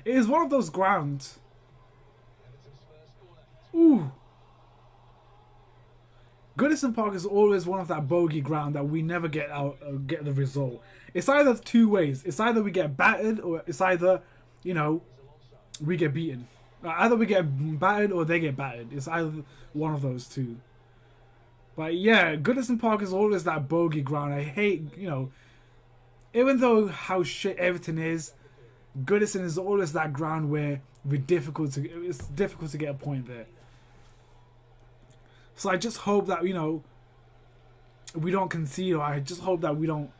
is one of those grounds. Ooh. Goodison Park is always one of that bogey ground that we never get get the result. It's either two ways. It's either we get battered, or it's either, we get beaten. Either we get battered or they get battered. It's either one of those two. But yeah, Goodison Park is always that bogey ground. I hate, even though how shit Everton is, Goodison is always that ground where it's difficult to get a point there. So I just hope that, we don't concede, or I just hope that we don't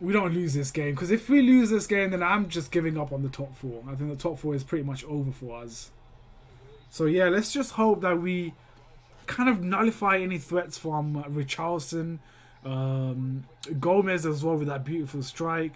lose this game. Because if we lose this game, then I'm just giving up on the top 4. I think the top 4 is pretty much over for us. So yeah, let's just hope that we kind of nullify any threats from Richarlison, Gomez as well with that beautiful strike.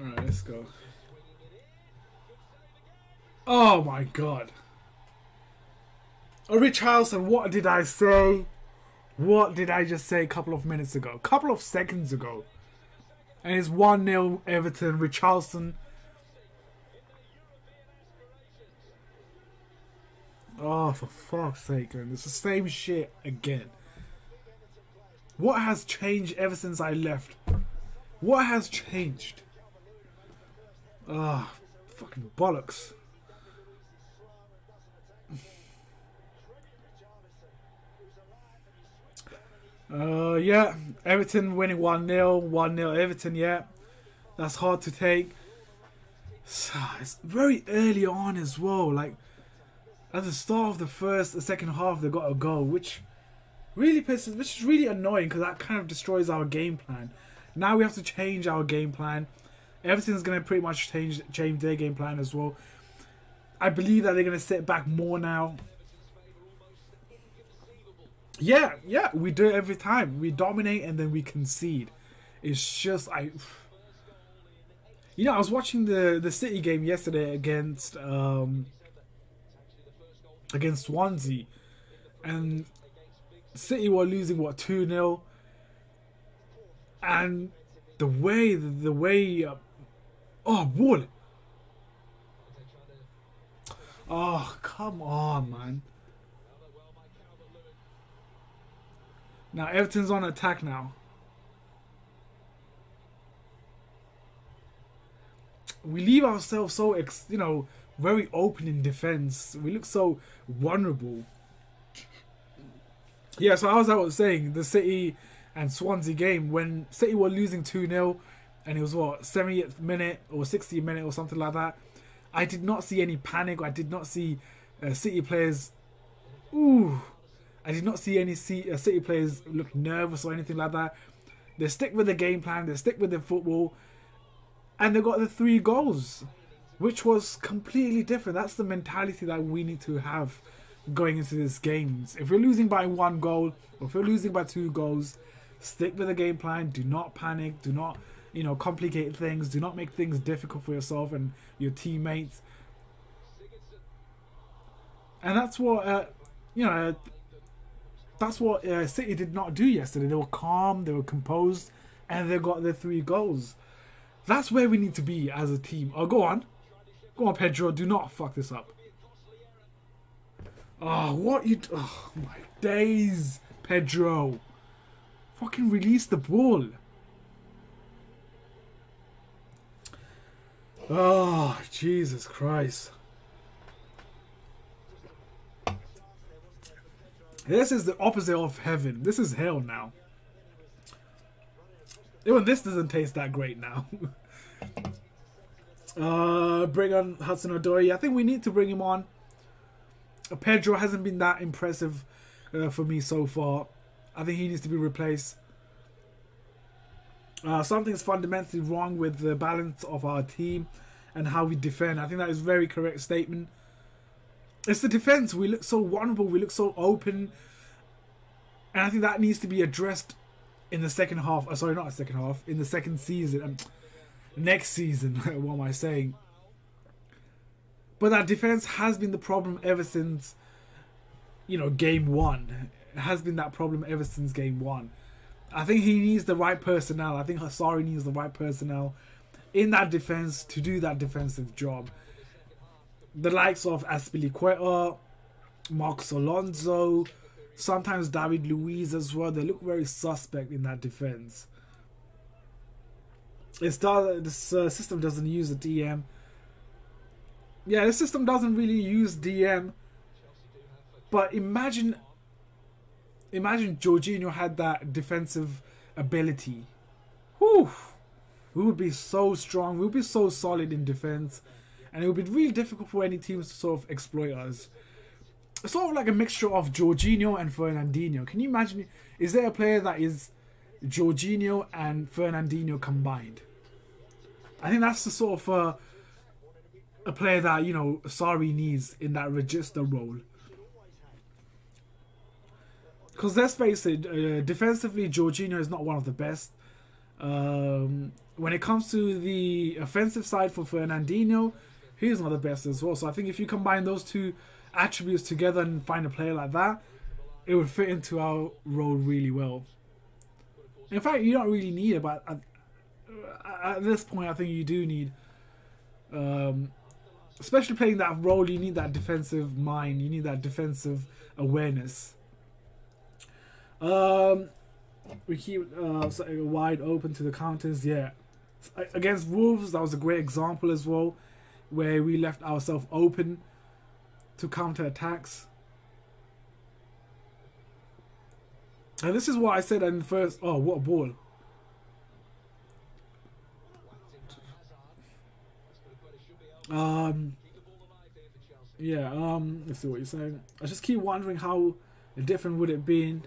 Alright, let's go. Oh my god. Oh, Richarlison, what did I say? What did I just say a couple of minutes ago? A couple of seconds ago. And it's 1-0 Everton. Richarlison. Oh, for fuck's sake, man. It's the same shit again. What has changed ever since I left? What has changed? Ah, fucking bollocks. Yeah, Everton winning 1-0, 1-0 Everton, yeah. That's hard to take. It's very early on as well. Like, at the start of the second half, they got a goal, which is really annoying because that kind of destroys our game plan. Now we have to change our game plan. Everton's going to pretty much change their game plan as well. I believe that they're going to sit back more now. Yeah, we do it every time. We dominate and then we concede. It's just, I was watching the City game yesterday against Swansea, and City were losing 2-0, And the way, oh, ball. Oh, come on, man. Now Everton's on attack now. We leave ourselves so, very open in defense. We look so vulnerable. Yeah, so as I was saying, the City and Swansea game, when City were losing 2-0, and it was, 70th minute or 60th minute or something like that, I did not see any panic. I did not see City players... Ooh... I did not see any City players look nervous or anything like that. They stick with the game plan. They stick with the football. And they got the 3 goals, which was completely different. That's the mentality that we need to have going into these games. If you're losing by 1 goal, or if you're losing by 2 goals, stick with the game plan. Do not panic. Do not, complicate things. Do not make things difficult for yourself and your teammates. And that's what, that's what City did not do yesterday. They were calm, they were composed, and they got their 3 goals. That's where we need to be as a team. Oh, go on. Go on, Pedro. Do not fuck this up. Oh, what you... Oh, my days, Pedro. Fucking release the ball. Oh, Jesus Christ. This is the opposite of heaven. This is hell now. Even this doesn't taste that great now. Bring on Hudson-Odoi. I think we need to bring him on. Pedro hasn't been that impressive for me so far. I think he needs to be replaced. Something's fundamentally wrong with the balance of our team and how we defend. I think that is a very correct statement. It's the defense. We look so vulnerable. We look so open. And I think that needs to be addressed in the second half. Sorry, not the second half. In the second season. Next season. What am I saying? But that defense has been the problem ever since, game 1. It has been that problem ever since game 1. I think he needs the right personnel. I think Hassari needs the right personnel in that defense to do that defensive job. The likes of Aspilicueta, Marcos Alonso, sometimes David Luiz as well. They look very suspect in that defense. This system doesn't use a DM. Yeah, this system doesn't really use DM. But imagine Jorginho had that defensive ability. Whew. We would be so strong. We would be so solid in defense. And it would be really difficult for any teams to sort of exploit us. It's sort of like a mixture of Jorginho and Fernandinho. Can you imagine? Is there a player that is Jorginho and Fernandinho combined? I think that's the sort of a player that, Sarri needs in that register role. Because let's face it, defensively, Jorginho is not one of the best. When it comes to the offensive side for Fernandinho, he's not the best as well. So I think if you combine those 2 attributes together and find a player like that, it would fit into our role really well. In fact, you don't really need it, but at this point, I think you do need, especially playing that role, you need that defensive mind, you need that defensive awareness. We keep wide open to the counters, yeah. Against Wolves, that was a great example as well, where we left ourselves open to counter attacks. And this is what I said in the first... Oh, what a ball. Let's see what you're saying. I just keep wondering how different would it been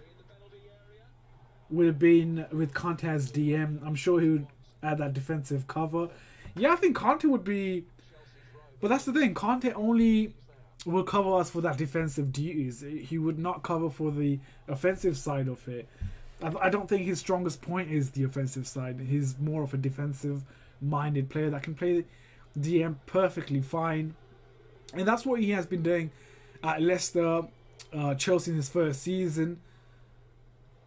with Conte as DM. I'm sure he would add that defensive cover. Yeah, I think Conte would be... But that's the thing. Conte only will cover us for that defensive duties. He would not cover for the offensive side of it. I don't think his strongest point is the offensive side. He's more of a defensive-minded player that can play DM perfectly fine. And that's what he has been doing at Leicester, Chelsea in his first season.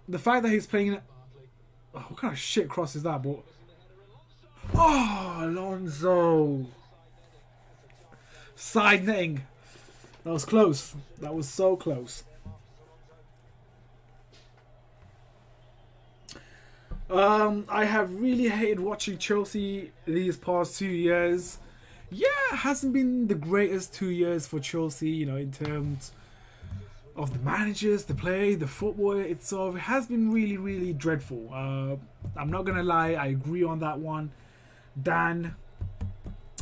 The fact that he's playing Oh, what kind of shit cross is that? But oh, Alonso. Side netting. That was close. That was so close. I have really hated watching Chelsea these past 2 years. Yeah, it hasn't been the greatest 2 years for Chelsea, you know, in terms of the managers, the play, the football itself. It has been really, really dreadful. I'm not going to lie, I agree on that one. Dan,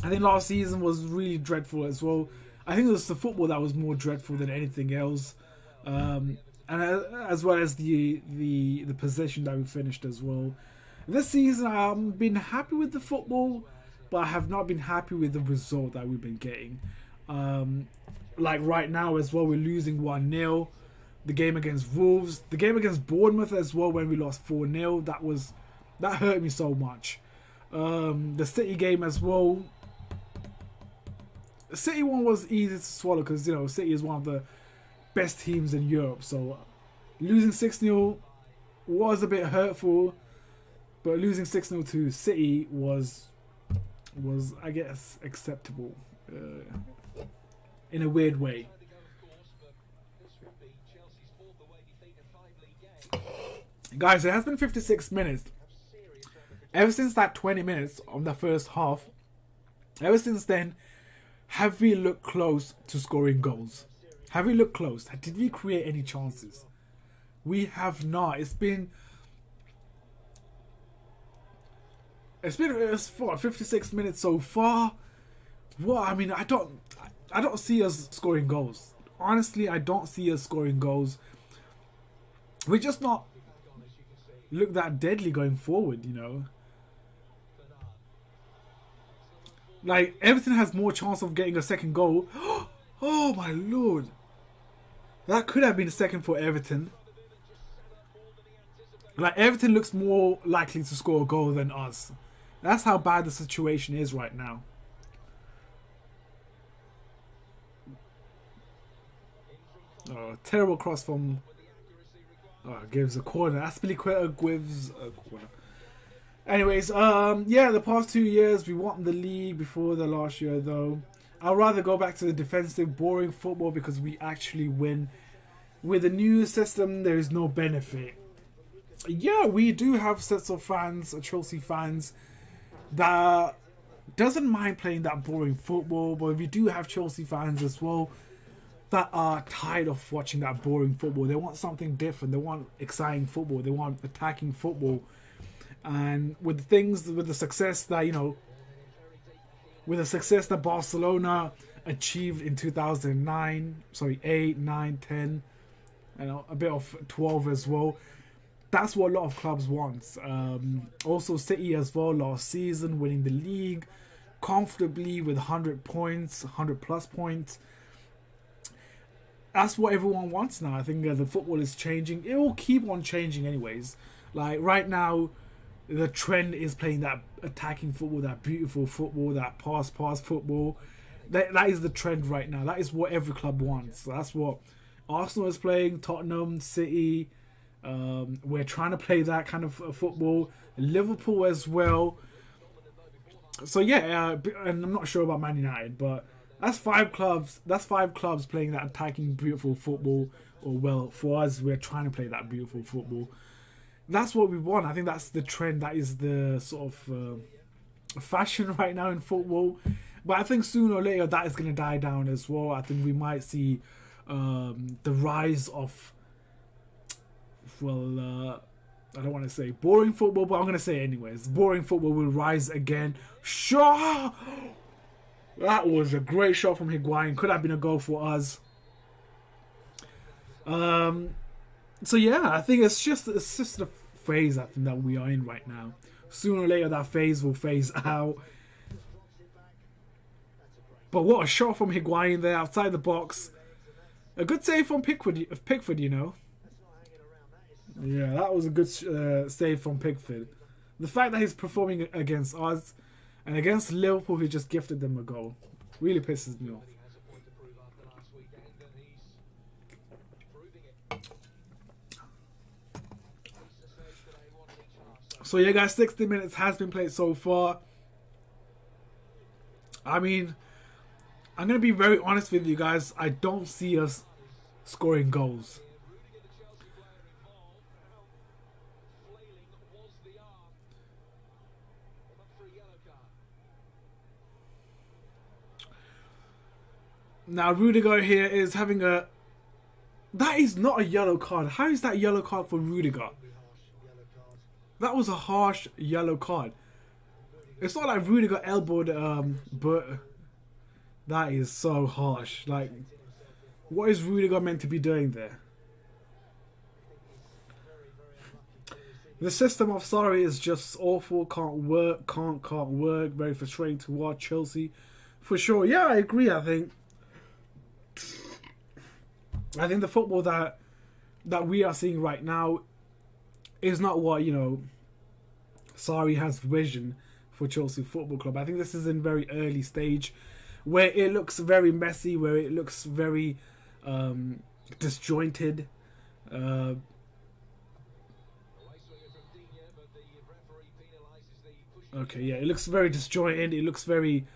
I think last season was really dreadful as well. I think it was the football that was more dreadful than anything else. And as well as the position that we finished as well. This season, I've been happy with the football, but I have not been happy with the result that we've been getting. Like right now as well, we're losing 1-0. The game against Wolves, the game against Bournemouth as well, when we lost 4-0, that hurt me so much. The City game as well. The City one was easy to swallow because, you know, City is one of the best teams in Europe. So losing 6-0 was a bit hurtful, but losing 6-0 to City was I guess acceptable in a weird way. Guys, it has been 56 minutes. Ever since that 20 minutes of the first half, ever since then, have we looked close to scoring goals? Have we looked close? Did we create any chances? We have not. It's for 56 minutes so far. Well, I mean, I don't see us scoring goals. Honestly, I don't see us scoring goals. We're just not look that deadly going forward, you know. Like, Everton has more chance of getting a second goal. Oh my lord. That could have been a second for Everton. Like, Everton looks more likely to score a goal than us. That's how bad the situation is right now. Oh, terrible cross from... Oh, gives a corner. Aspilicueta gives a corner. Anyways, yeah, the past 2 years we won the league before the last year though. I'd rather go back to the defensive, boring football because we actually win. With the new system, there is no benefit. Yeah, we do have sets of fans, Chelsea fans, that doesn't mind playing that boring football, but we do have Chelsea fans as well that are tired of watching that boring football. They want something different. They want exciting football. They want attacking football. And with the success that, you know, with the success that Barcelona achieved in 2009, 8, 9, 10, you know, a bit of 12 as well. That's what a lot of clubs want. Also, City as well last season, winning the league comfortably with 100 points, 100 plus points. That's what everyone wants now. I think the football is changing. It will keep on changing anyways. Like right now, the trend is playing that attacking football, that beautiful football, that pass football. That is the trend right now. That is what every club wants. So that's what Arsenal is playing, Tottenham, City. We're trying to play that kind of football. Liverpool as well. So yeah, and I'm not sure about Man United, but that's 5 clubs. That's 5 clubs playing that attacking, beautiful football. Or well, for us, we're trying to play that beautiful football. That's what we want. I think that's the trend. That is the sort of fashion right now in football. But I think sooner or later that is going to die down as well. I think we might see the rise of, well, I don't want to say boring football, but I'm going to say it anyways. Boring football will rise again. Sure! That was a great shot from Higuain. Could have been a goal for us. So yeah, I think it's just a phase I think that we are in right now. Sooner or later that phase will phase out. But what a shot from Higuain there outside the box. A good save from Pickford, you know. Yeah, that was a good save from Pickford. The fact that he's performing against us and against Liverpool, who just gifted them a goal, really pisses me off. So yeah, guys, 60 minutes has been played so far. I mean, I'm going to be very honest with you guys. I don't see us scoring goals. Now, Rudiger here is having a... That is not a yellow card. How is that yellow card for Rudiger? That was a harsh yellow card. It's not like Rudiger elbowed, but that is so harsh. Like, what is Rudiger meant to be doing there? The system of Sarri is just awful. Can't work. Can't work. Very frustrating to watch. Chelsea, for sure. Yeah, I agree. I think the football that we are seeing right now is not what, you know, Sarri has vision for Chelsea Football Club. I think this is in very early stage where it looks very messy, where it looks very disjointed. Okay, yeah, it looks very disjointed. It looks very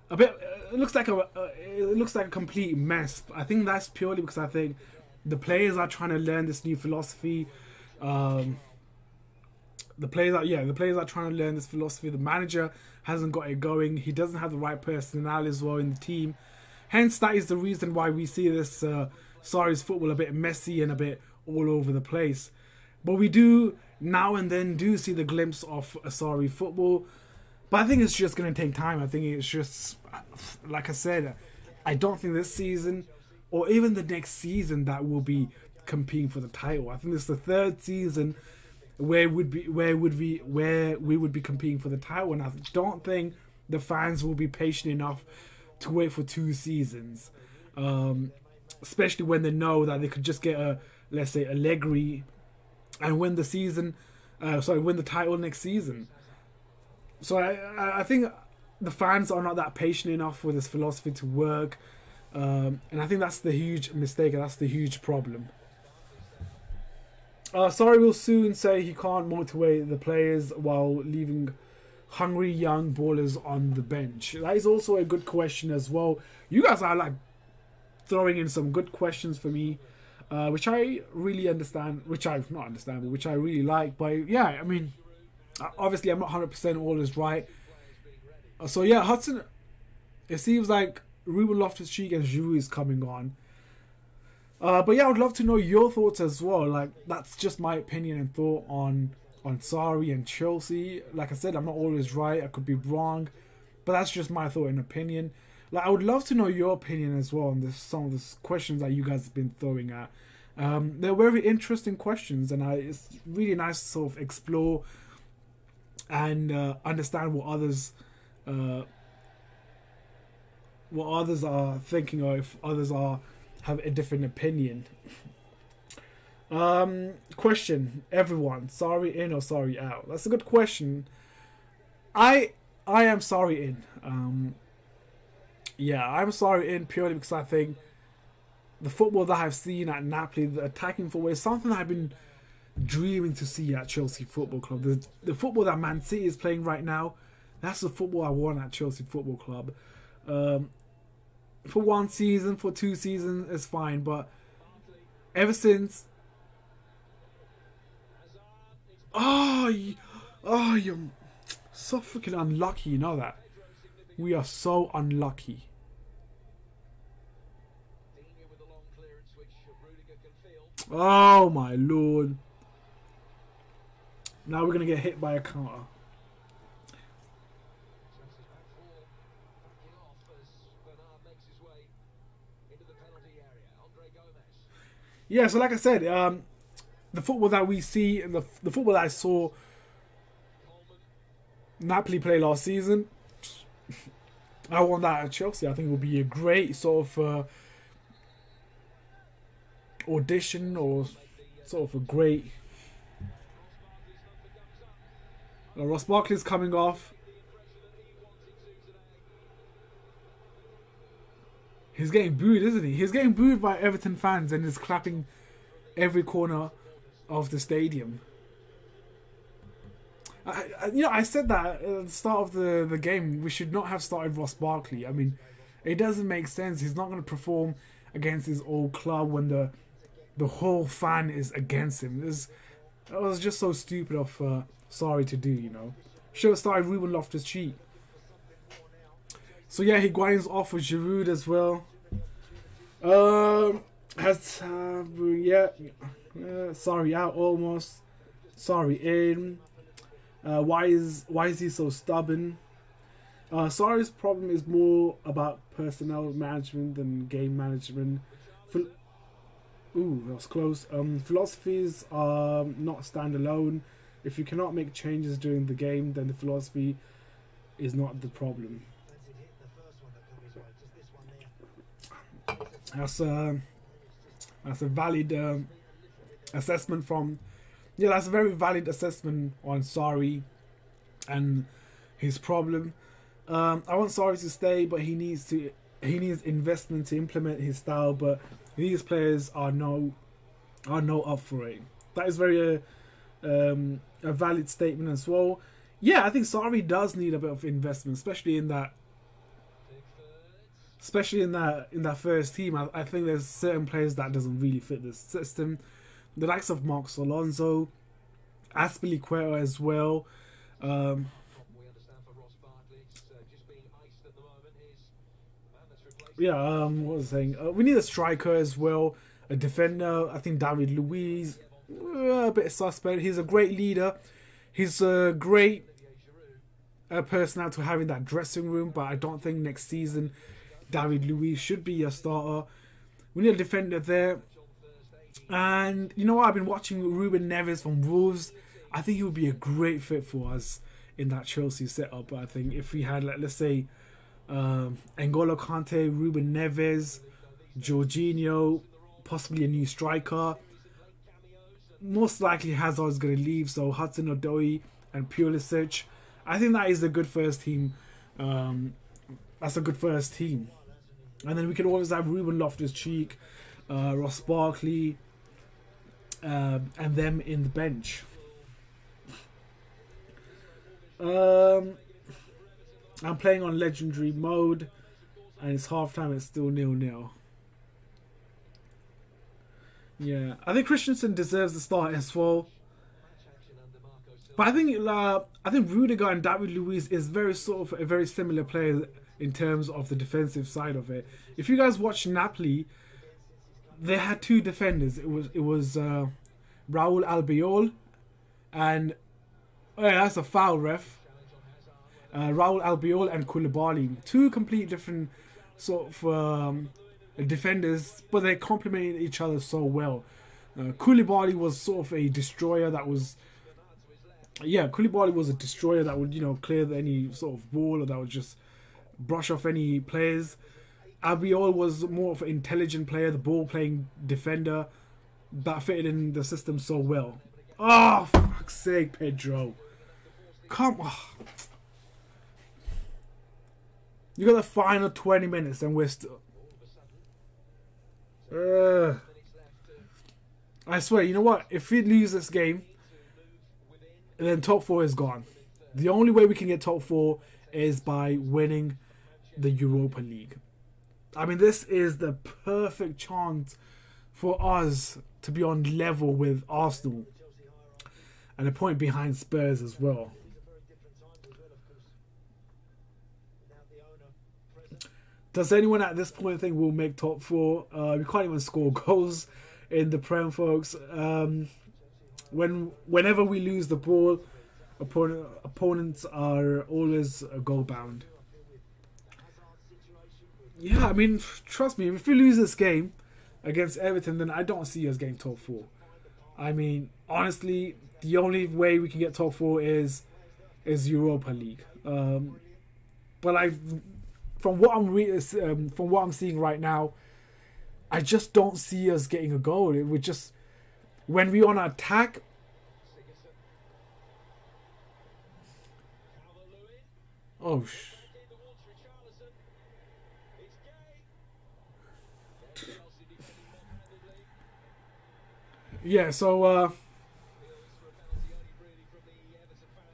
it looks like a complete mess. I think that's purely because I think the players are trying to learn this new philosophy. The players are trying to learn this philosophy. The manager hasn't got it going. He doesn't have the right personnel as well in the team. Hence, that is the reason why we see this Sarri's football a bit messy and a bit all over the place. But we do now and then see the glimpse of a Sarri football. But I think it's just going to take time. I think it's just, like I said, I don't think this season or even the next season that will be competing for the title. I think this is the third season where we would be competing for the title, and I don't think the fans will be patient enough to wait for 2 seasons, especially when they know that they could just get let's say Allegri and win the title next season. So I think the fans are not that patient enough for this philosophy to work, and I think that's the huge mistake, and that's the huge problem. Sarri will soon say he can't motivate the players while leaving hungry young ballers on the bench. That is also a good question as well. You guys are like throwing in some good questions for me, which I really understand, which I not understand, but which I really like. But yeah, I mean, obviously I'm not 100% always right. So yeah, Hudson, it seems like Ruben Loftus-Cheek and Giroud is coming on. But yeah, I would love to know your thoughts as well. Like, that's just my opinion and thought on Sarri and Chelsea. Like I said, I'm not always right. I could be wrong. But that's just my thought and opinion. Like, I would love to know your opinion as well on some of the questions that you guys have been throwing at. They're very interesting questions, and it's really nice to sort of explore and understand what others are thinking, or if others have a different opinion. Question, everyone, Sarri in or Sarri out? That's a good question. I am Sarri in. Yeah, I'm Sarri in purely because I think the football that I've seen at Napoli, the attacking football, is something that I've been dreaming to see at Chelsea Football Club. The football that Man City is playing right now, that's the football I want at Chelsea Football Club. For 1 season, for 2 seasons, it's fine. But ever since... Oh, you're so freaking unlucky, you know that? We are so unlucky. Oh my lord. Now we're going to get hit by a counter. Yeah, so like I said, the football that we see and the football that I saw Napoli play last season, I want that at Chelsea. I think it would be a great sort of audition, or sort of a great... Ross Barkley's coming off. He's getting booed, isn't he? He's getting booed by Everton fans and is clapping every corner of the stadium. I said that at the start of the game. We should not have started Ross Barkley. I mean, it doesn't make sense. He's not going to perform against his old club when the whole fan is against him. It was just so stupid of Sorry to do, you know. Should have started Ruben Loftus-Cheek. So yeah, Higuain's off with Giroud as well. Sorry out almost. Sorry in. Why is he so stubborn? Sorry's problem is more about personnel management than game management. Ooh, that was close. Philosophies are not standalone. If you cannot make changes during the game, then the philosophy is not the problem. That's a valid assessment from. Yeah, that's a very valid assessment on Sarri and his problem. I want Sarri to stay, but he needs investment to implement his style. But these players are no up for it. That is very a valid statement as well. Yeah, I think Sarri does need a bit of investment, especially in that first team. I think there's certain players that doesn't really fit this system. The likes of Marcos Alonso, Azpilicueta as well. What was I saying? We need a striker as well, a defender. I think David Luiz, a bit suspect. He's a great leader. He's a great person to have in that dressing room, but I don't think next season David Luiz should be a starter. We need a defender there. And you know what? I've been watching Ruben Neves from Wolves. I think he would be a great fit for us in that Chelsea setup. I think if we had, like, let's say, N'Golo Kante, Ruben Neves, Jorginho, possibly a new striker. Most likely Hazard's going to leave, so Hudson-Odoi and Pulisic. I think that is a good first team. That's a good first team. And then we can always have Ruben Loftus-Cheek, Ross Barkley, and them in the bench. I'm playing on legendary mode, and it's halftime. It's still 0-0. Yeah, I think Christensen deserves the start as well. But I think Rudiger and David Luiz is very sort of a very similar player in terms of the defensive side of it. If you guys watch Napoli, they had two defenders. It was Raul Albiol and that's a foul, ref. Raul Albiol and Koulibaly, two complete different sort of defenders, but they complemented each other so well. Koulibaly was sort of a destroyer that was. Yeah, Koulibaly was a destroyer that would, clear any sort of ball, or that would just brush off any players. Albiol was more of an intelligent player, the ball-playing defender that fitted in the system so well. Oh, for fuck's sake, Pedro. Come on. You got the final 20 minutes and we're still... I swear, you know what? If we lose this game, then top 4 is gone. The only way we can get top 4 is by winning the Europa League. I mean, this is the perfect chance for us to be on level with Arsenal and a point behind Spurs as well. Does anyone at this point think we'll make top 4? We can't even score goals in the Prem, folks. Whenever we lose the ball, opponents are always goal bound. Yeah, I mean, trust me, if we lose this game against Everton, then I don't see us getting top 4. I mean, honestly, the only way we can get top 4 is Europa League. But from what I'm seeing right now, I just don't see us getting a goal. It would just, when we on attack. Oh yeah, so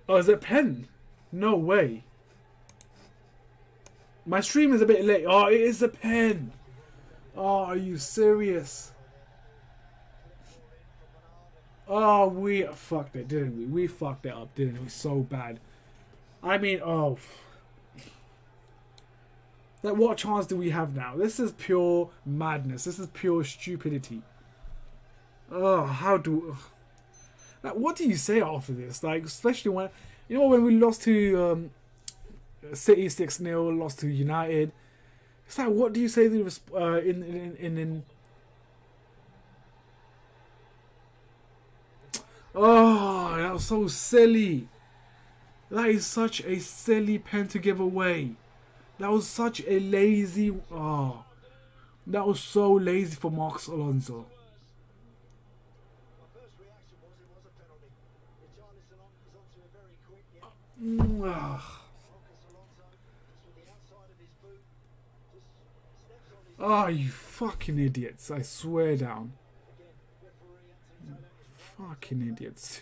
Oh, is it pen? No way. My stream is a bit late. Oh, it is a pen. Oh, are you serious? Oh, we fucked it, didn't we? We fucked it up, didn't we? So bad. I mean, oh. Like, what chance do we have now? This is pure madness. This is pure stupidity. Oh, how do... Like, what do you say after this? Like, especially when... You know, when we lost to City 6-0, lost to United. It's like, what do you say in Oh, that was so silly. That is such a silly pen to give away. That was such a lazy... Oh, that was so lazy for Marcos Alonso. Oh, you fucking idiots. I swear down. Fucking idiots.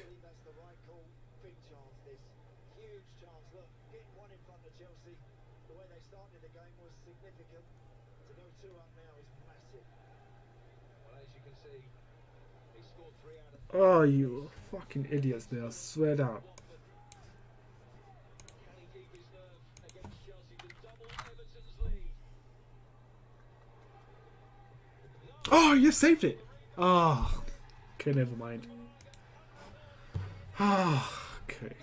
Oh, you fucking idiots there. I swear down. Oh, you saved it. Oh, okay, never mind. Ah, okay.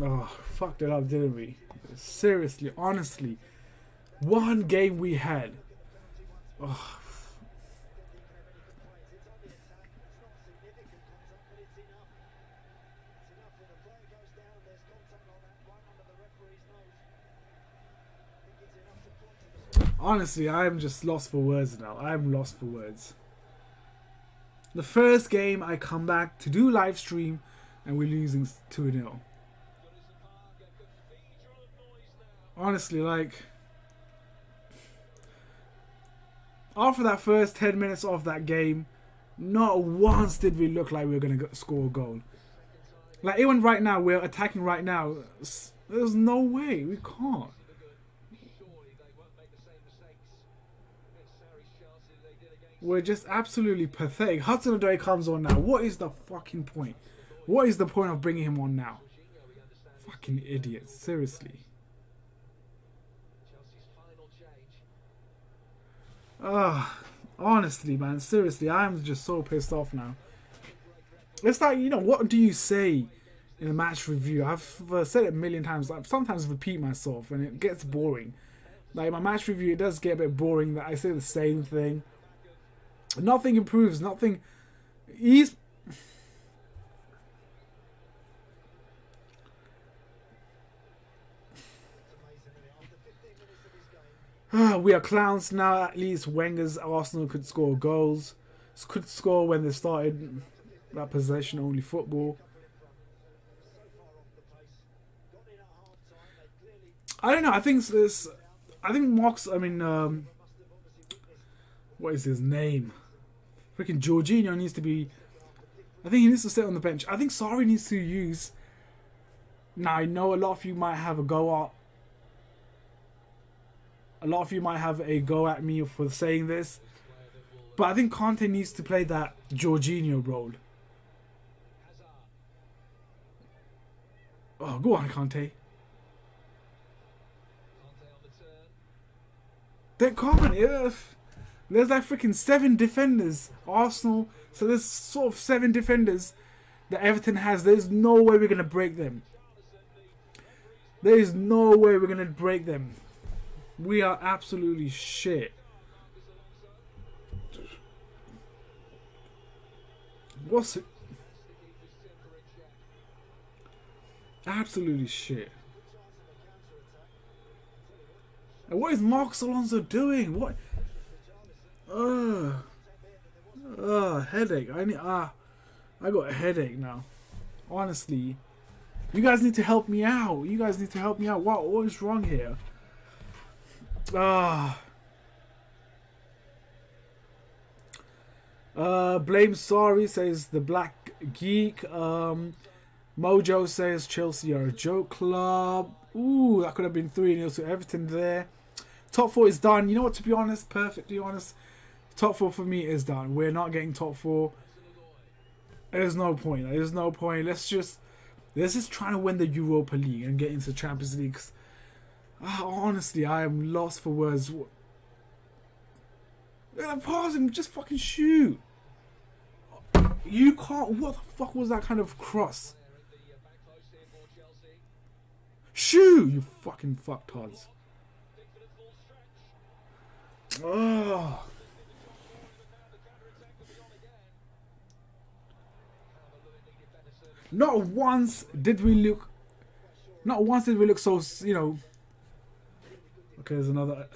Oh, fucked it up, didn't we? Seriously, honestly. One game we had. Oh. Honestly, I am just lost for words now. I'm lost for words. The first game I come back to do live stream and we're losing 2-0. Honestly, like, after that first 10 minutes of that game, not once did we look like we were going to score a goal. Like, even right now, we're attacking right now. There's no way. We can't. We're just absolutely pathetic. Hudson-Odoi comes on now. What is the fucking point? What is the point of bringing him on now? Fucking idiots. Seriously. Honestly, man, seriously, I'm just so pissed off now. It's like, you know, what do you say in a match review? I've said it a million times. I sometimes repeat myself and it gets boring. Like, my match review, it does get a bit boring that I say the same thing. Nothing improves, nothing... We are clowns now. At least Wenger's Arsenal could score goals. Could score when they started that possession-only football. I don't know. I think this. I think Mox. I mean, what is his name? Freaking Jorginho needs to be. I think he needs to sit on the bench. I think Sarri needs to use. Now I know a lot of you might have a go at. A lot of you might have a go at me for saying this, but I think Conte needs to play that Jorginho role. Oh, go on, Conte. They can't. There's like freaking 7 defenders. Arsenal. So there's sort of 7 defenders that Everton has. There's no way we're going to break them. There is no way we're going to break them. We are absolutely shit. What's it? Absolutely shit. And what is Marcos Alonso doing? What? Headache. I got a headache now. Honestly. You guys need to help me out. You guys need to help me out. What is wrong here? Blame sorry, says the Black Geek. Mojo says Chelsea are a joke club. Ooh, that could have been 3-0 to Everton there. Top 4 is done. You know what, to be honest, perfectly honest, top 4 for me is done. We're not getting top 4. There's no point. There's no point. Let's just try to win the Europa League and get into Champions League. Honestly, I am lost for words. Pause and just fucking shoot. You can't. What the fuck was that kind of cross? Shoot, you fucking fucktards. Oh. Not once did we look so, you know. Okay, there's another.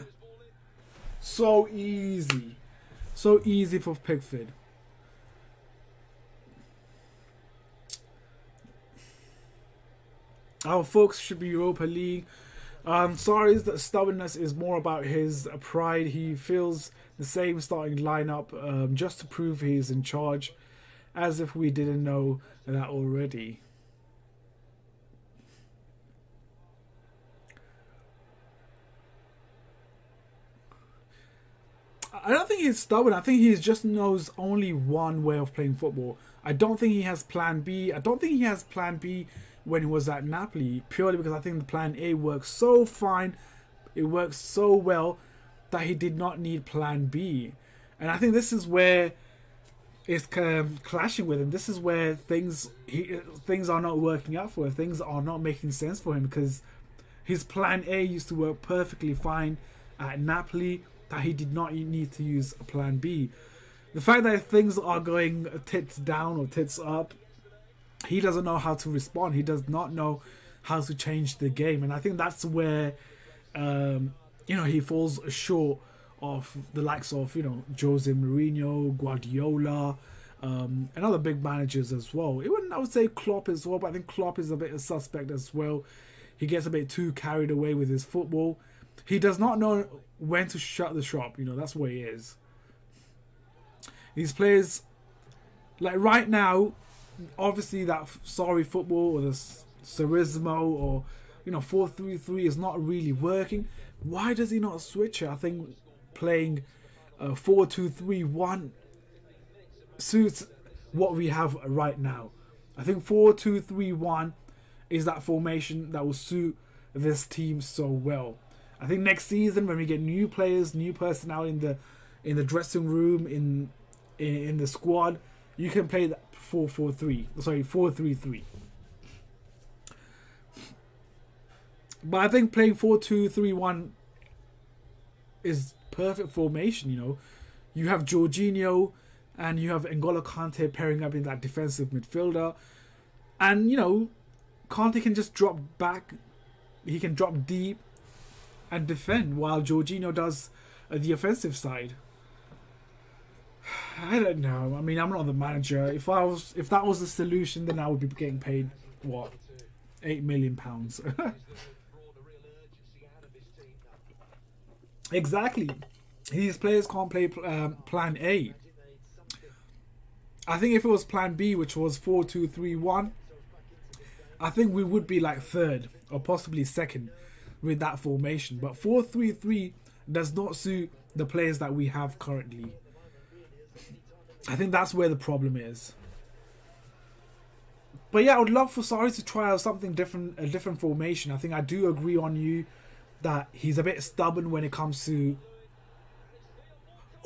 So easy. So easy for Pickford. Our focus should be Europa League. Sorry, that stubbornness is more about his pride. He feels the same starting lineup just to prove he's in charge, as if we didn't know that already. I don't think he's stubborn. I think he just knows only one way of playing football. I don't think he has plan B. I don't think he has plan B when he was at Napoli, purely because I think the plan A works so fine, it works so well that he did not need plan B. And I think this is where it's clashing with him. This is where things are not working out for him. Things are not making sense for him because his plan A used to work perfectly fine at Napoli, that he did not need to use a plan B. The fact that things are going tits down or tits up, he doesn't know how to respond. He does not know how to change the game. And I think that's where, he falls short of the likes of, Jose Mourinho, Guardiola, and other big managers as well. I would say Klopp as well, but I think Klopp is a bit of a suspect as well. He gets a bit too carried away with his football. He does not know when to shut the shop. That's where he is. These players, like right now, obviously that sorry football or the Serismo or 4-3-3 is not really working. Why does he not switch it? I think playing 4-2-3-1 suits what we have right now. I think 4-2-3-1 is that formation that will suit this team so well. I think next season when we get new players, new personnel in the dressing room, in the squad, you can play that 4-3-3. But I think playing 4-2-3-1 is perfect formation. You have Jorginho and you have N'Golo Kante pairing up in that defensive midfielder, and Kante can just drop back. He can drop deep and defend while Jorginho does the offensive side. I don't know. I mean, I'm not the manager. If that was the solution, then I would be getting paid what, £8 million. Exactly. These players can't play plan A. I think if it was plan B, which was 4-2-3-1, I think we would be like third or possibly second with that formation. But 4-3-3 does not suit the players that we have currently. I think that's where the problem is. But yeah, I would love for Sarri to try out something different, a different formation. I think I do agree on you that he's a bit stubborn when it comes to...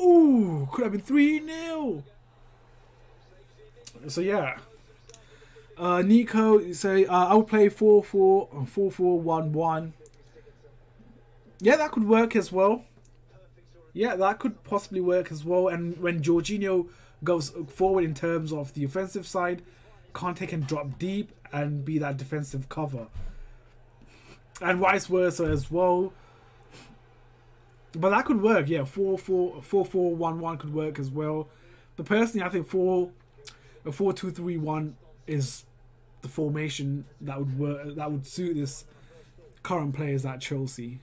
Ooh, could have been 3-0. So yeah. Nico say I'll play 4-4 4-4-1-1. Yeah, that could work as well. Yeah, that could possibly work as well. And when Jorginho goes forward in terms of the offensive side, Kante can drop deep and be that defensive cover. And vice versa as well. But that could work, yeah. 4-4-1-1 could work as well. But personally, I think 4-2-3-1 is the formation that would work. That would suit this current players at Chelsea.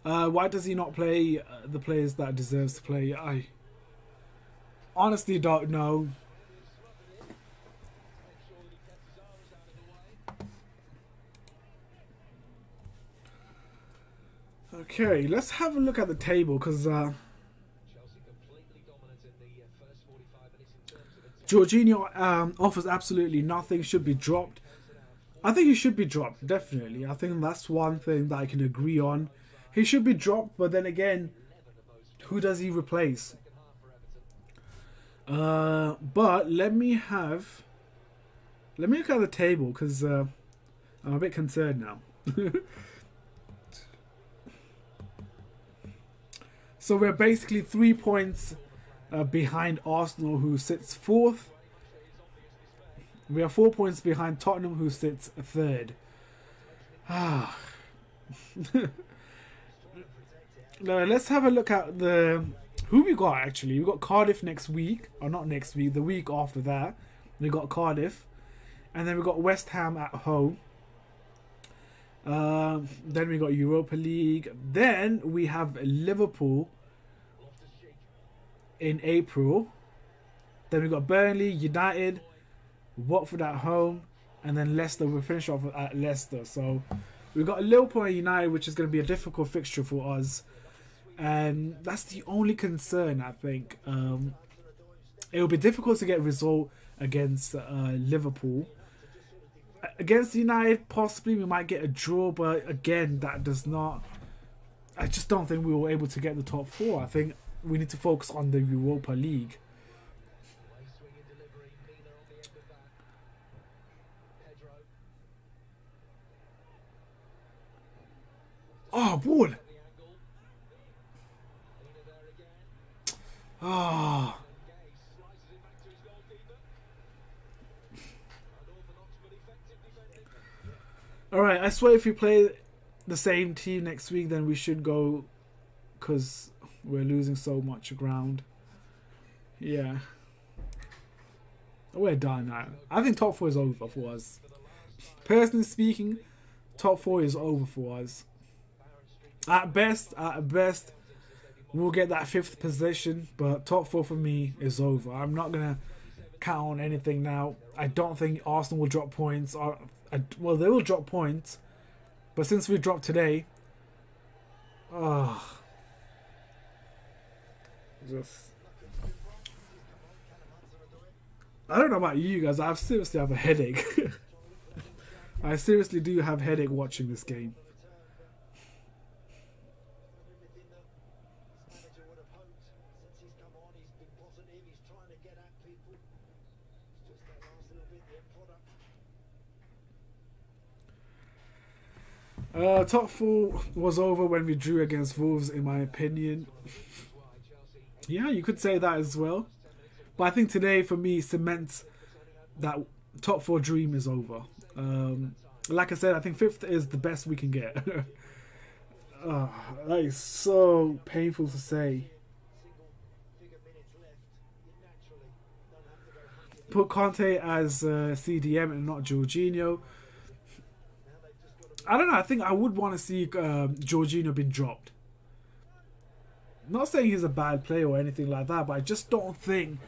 Why does he not play the players that deserves to play? I honestly don't know. Okay, let's have a look at the table because Jorginho offers absolutely nothing. Should be dropped. I think he should be dropped, definitely. I think that's one thing that I can agree on. He should be dropped, but then again, who does he replace? But let me look at the table because I'm a bit concerned now. So we're basically 3 points behind Arsenal, who sits 4th. We are 4 points behind Tottenham, who sits 3rd. Ah. Now, let's have a look at who we got actually. We got Cardiff next week, or not next week, the week after that. We got Cardiff, and then we got West Ham at home. Then we got Europa League. Then we have Liverpool in April. Then we got Burnley, United, Watford at home, and then Leicester. We'll finish off at Leicester. So we've got Liverpool and United, which is going to be a difficult fixture for us. And that's the only concern, I think. It will be difficult to get a result against Liverpool. Against United, possibly we might get a draw, but again, that does not... I just don't think we were able to get the top 4. I think we need to focus on the Europa League. Oh, ball! Ah. Alright, I swear if we play the same team next week, then we should go, because we're losing so much ground. Yeah. We're done now. I think top 4 is over for us. Personally speaking, top 4 is over for us. At best, we'll get that 5th position, but top 4 for me is over. I'm not going to count on anything now. I don't think Arsenal will drop points. Well, they will drop points, but since we dropped today, just... I don't know about you guys, I seriously have a headache. I seriously do have a headache watching this game. Top 4 was over when we drew against Wolves, in my opinion. Yeah, you could say that as well. But I think today, for me, cements that top 4 dream is over. Like I said, I think 5th is the best we can get. That is so painful to say. Put Conte as CDM and not Jorginho. I don't know. I think I would want to see Jorginho being dropped. Not saying he's a bad player or anything like that, but I just don't think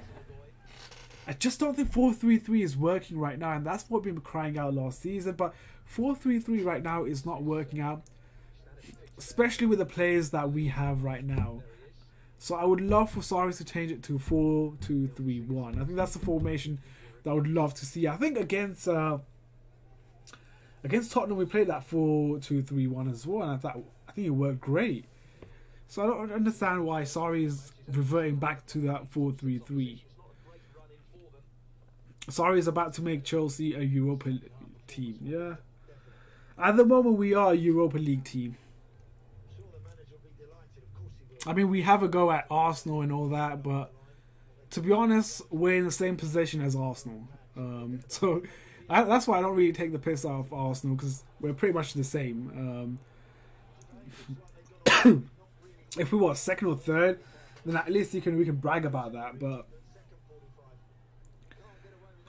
4-3-3 is working right now, and that's what we've been crying out last season. But 4-3-3 right now is not working out, especially with the players that we have right now. So I would love for Sarri to change it to 4-2-3-1. I think that's the formation that I would love to see. I think against Tottenham we played that 4-2-3-1 as well, and I think it worked great. So I don't understand why Sarri is reverting back to that 4-3-3. Sarri is about to make Chelsea a Europa team. Yeah, at the moment we are a Europa League team. I mean, we have a go at Arsenal and all that, but to be honest, we're in the same position as Arsenal. So that's why I don't really take the piss out of Arsenal, because we're pretty much the same. if we were second or third, then at least we can brag about that. But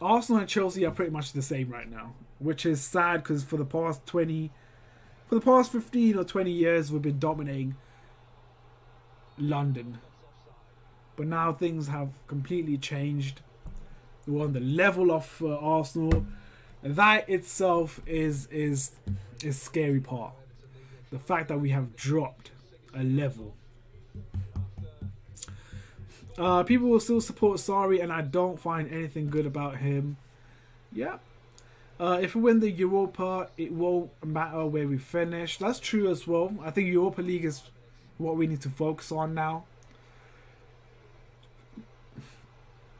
Arsenal and Chelsea are pretty much the same right now, which is sad because for the past 15 or 20 years we've been dominating London. But now things have completely changed. We're on the level of Arsenal. That itself is scary part. The fact that we have dropped a level. People will still support Sarri, and I don't find anything good about him. Yeah. If we win the Europa, it won't matter where we finish. That's true as well. I think Europa League is what we need to focus on now.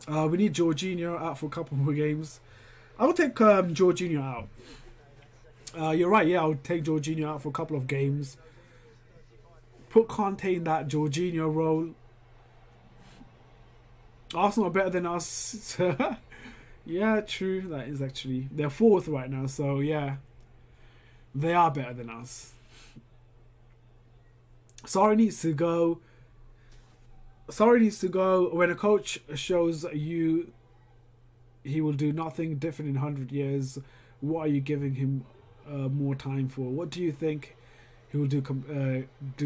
We need Jorginho out for a couple more games. I would take Jorginho out. You're right, yeah, I would take Jorginho out for a couple of games. Put Conte in that Jorginho role. Arsenal are better than us. Yeah, true. That is actually... They're fourth right now, so yeah. They are better than us. Sarri needs to go. Sarri needs to go. When a coach shows you he will do nothing different in 100 years, what are you giving him more time for? What do you think he will do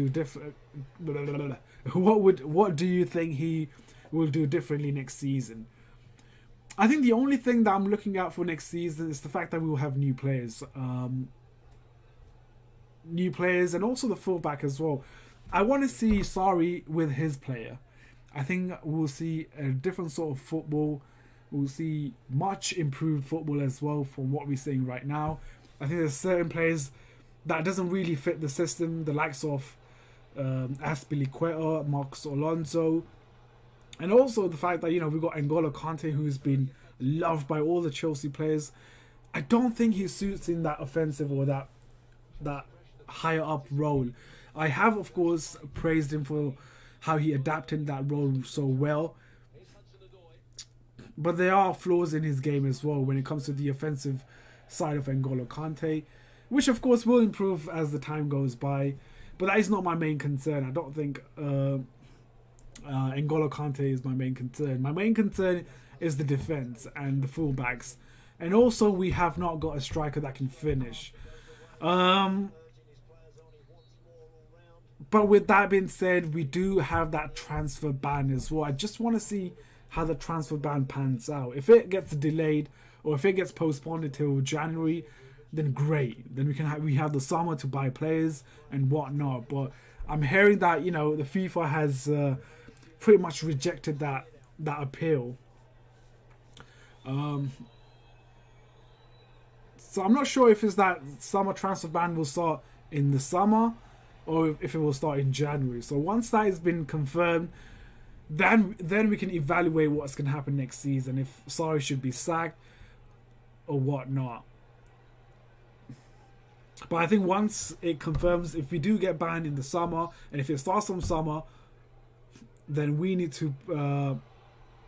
different? What do you think he will do differently next season? I think the only thing that I'm looking out for next season is the fact that we will have new players. New players and also the fullback as well. I want to see Sarri with his player. I think we'll see a different sort of football. We'll see much improved football as well from what we're seeing right now. I think there's certain players that doesn't really fit the system. The likes of Azpilicueta, Marcos Alonso. And also the fact that, you know, we've got N'Golo Kante, who's been loved by all the Chelsea players. I don't think he suits in that offensive or that higher up role. I have, of course, praised him for how he adapted that role so well. But there are flaws in his game as well when it comes to the offensive side of N'Golo Kante, which of course will improve as the time goes by. But that is not my main concern. I don't think N'Golo Kante is my main concern. My main concern is the defense and the fullbacks. And also we have not got a striker that can finish. But with that being said, we do have that transfer ban as well. I just want to see how the transfer ban pans out. If it gets delayed or if it gets postponed until January, then great. Then we have the summer to buy players and whatnot. But I'm hearing that, you know, the FIFA has pretty much rejected that appeal. So I'm not sure if it's that summer transfer ban will start in the summer or if it will start in January. So once that has been confirmed, then we can evaluate what's going to happen next season, if Sarri should be sacked or whatnot. But I think once it confirms, if we do get banned in the summer, and if it starts from summer, then we need to...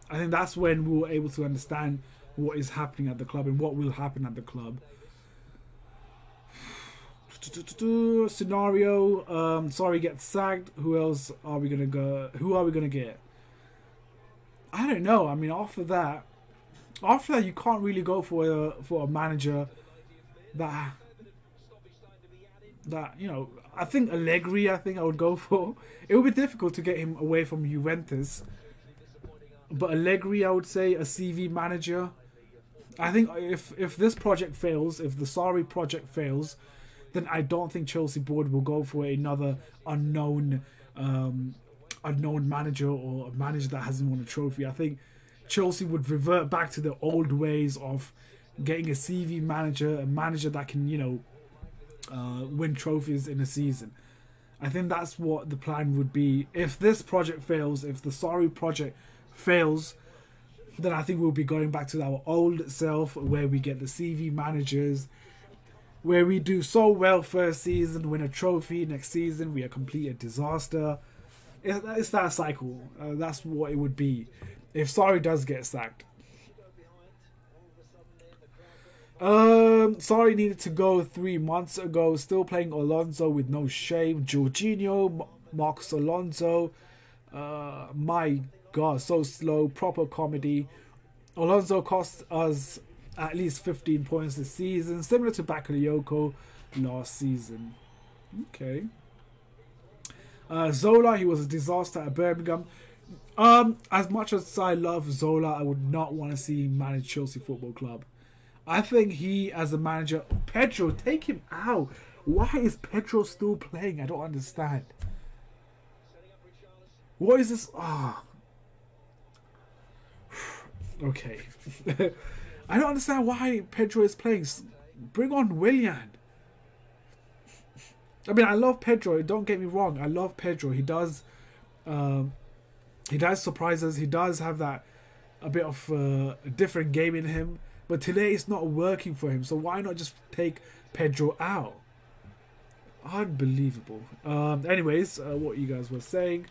I think that's when we're able to understand what is happening at the club and what will happen at the club. Scenario, Sarri gets sacked. Who else are we gonna go? Who are we gonna get? I don't know. I mean, after that, you can't really go for a manager that you know. I think Allegri. I think I would go for. It would be difficult to get him away from Juventus, but Allegri, I would say, a CV manager. I think if this project fails, if the Sarri project fails, then I don't think Chelsea board will go for another unknown manager or a manager that hasn't won a trophy. I think Chelsea would revert back to the old ways of getting a CV manager, a manager that can, you know, win trophies in a season. I think that's what the plan would be. If this project fails, if the Sarri project fails, then I think we'll be going back to our old self where we get the CV managers, where we do so well first season, win a trophy, next season we are complete a disaster. It's that cycle. That's what it would be if Sarri does get sacked. Sorry, needed to go 3 months ago. Still playing Alonso with no shame. Jorginho, Marcos Alonso. My God, so slow. Proper comedy. Alonso cost us at least 15 points this season, similar to Bakayoko last season. Okay. Zola, he was a disaster at Birmingham. As much as I love Zola, I would not want to see him manage Chelsea Football Club. I think he, as a manager, Pedro, take him out. Why is Pedro still playing? I don't understand. What is this? Ah. Oh. Okay. I don't understand why Pedro is playing. Bring on Willian. I mean, I love Pedro. Don't get me wrong. I love Pedro. He does surprise us. He does have that a bit of a different game in him. But today it's not working for him. So why not just take Pedro out? Unbelievable. Anyways, what you guys were saying.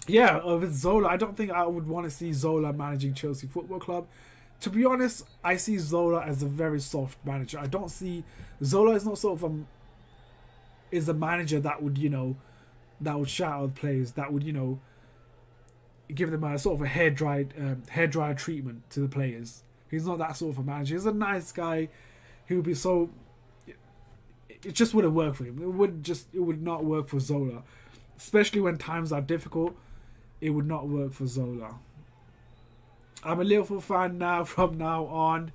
Yeah, with Zola, I don't think I would want to see Zola managing Chelsea Football Club. To be honest, I see Zola as a very soft manager. I don't see... Zola is not sort of is a manager that would, you know, that would shout out players, that would, you know, give them a sort of a hairdryer treatment to the players. He's not that sort of a manager. He's a nice guy. He would be so... It just wouldn't work for him. It would not work for Zola. Especially when times are difficult. It would not work for Zola. I'm a Liverpool fan now from now on.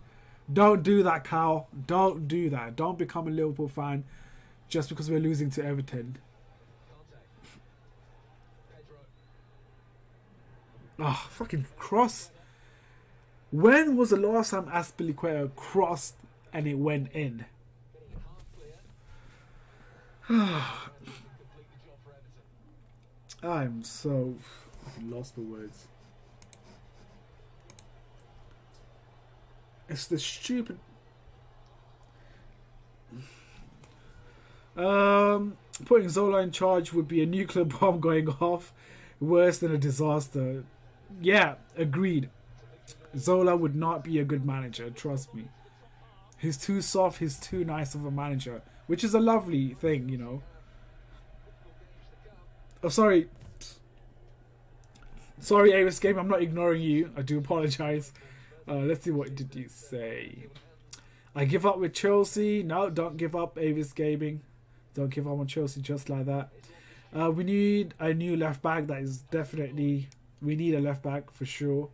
Don't do that, Carl. Don't do that. Don't become a Liverpool fan just because we're losing to Everton. Ah, oh, fucking cross. When was the last time Azpilicueta crossed and it went in? I'm so lost for words. It's the stupid... Putting Zola in charge would be a nuclear bomb going off. Worse than a disaster. Yeah, agreed. Zola would not be a good manager, trust me. He's too soft, he's too nice of a manager. Which is a lovely thing, you know. Oh, sorry. Sorry, Avis Game, I'm not ignoring you. I do apologize. Let's see, what did you say? I give up with Chelsea. No, don't give up, Avis Gaming. Don't give up on Chelsea just like that. We need a new left back. That is definitely... We need a left back for sure.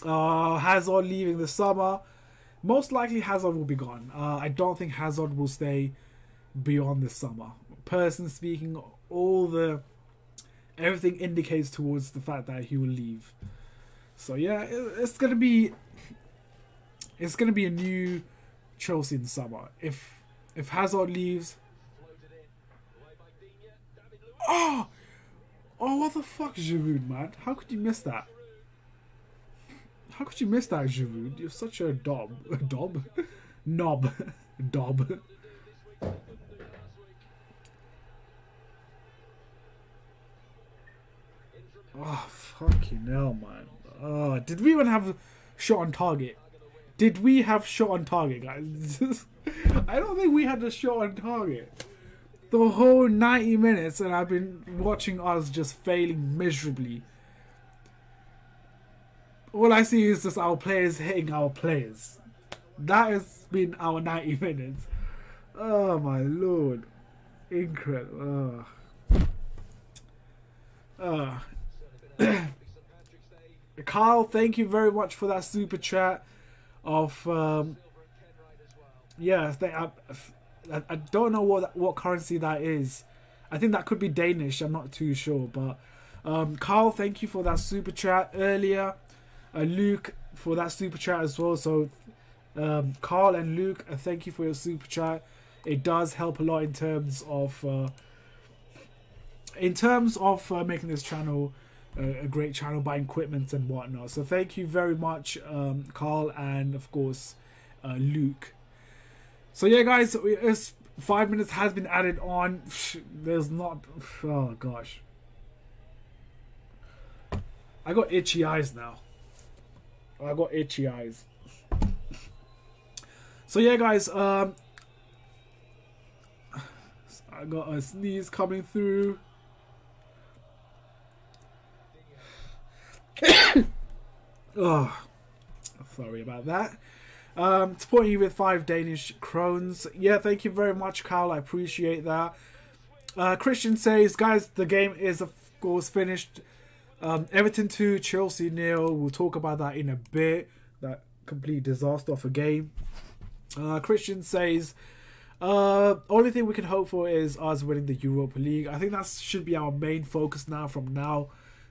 Hazard leaving the summer. Most likely Hazard will be gone. I don't think Hazard will stay beyond the summer. Personally speaking, everything indicates towards the fact that he will leave. So yeah, it's gonna be a new Chelsea in the summer. If Hazard leaves, oh, what the fuck, Giroud, man? How could you miss that? How could you miss that, Giroud? You're such a knob. Oh, fucking hell, man. Oh, did we even have shot on target? Did we have shot on target, guys? I don't think we had a shot on target. The whole 90 minutes, and I've been watching us just failing miserably. All I see is just our players hitting our players. That has been our 90 minutes. Oh, my lord. Incredible. Carl, thank you very much for that super chat of yeah, I don't know what currency that is. I think that could be Danish, I'm not too sure, but Carl, thank you for that super chat earlier. Luke for that super chat as well. So Carl and Luke, thank you for your super chat. It does help a lot in terms of making this channel a great channel, buying equipment and whatnot. So thank you very much, Carl, and of course Luke. So yeah, guys, 5 minutes has been added on. There's not... Oh gosh. I got itchy eyes now. I got itchy eyes. So yeah, guys. I got a sneeze coming through. Oh, sorry about that. Supporting you with 5 Danish krones. Yeah, thank you very much, Kyle. I appreciate that. Christian says, guys, the game is of course finished. Everton 2, Chelsea 0. We'll talk about that in a bit. That complete disaster of a game. Christian says, only thing we can hope for is us winning the Europa League. I think that should be our main focus now, from now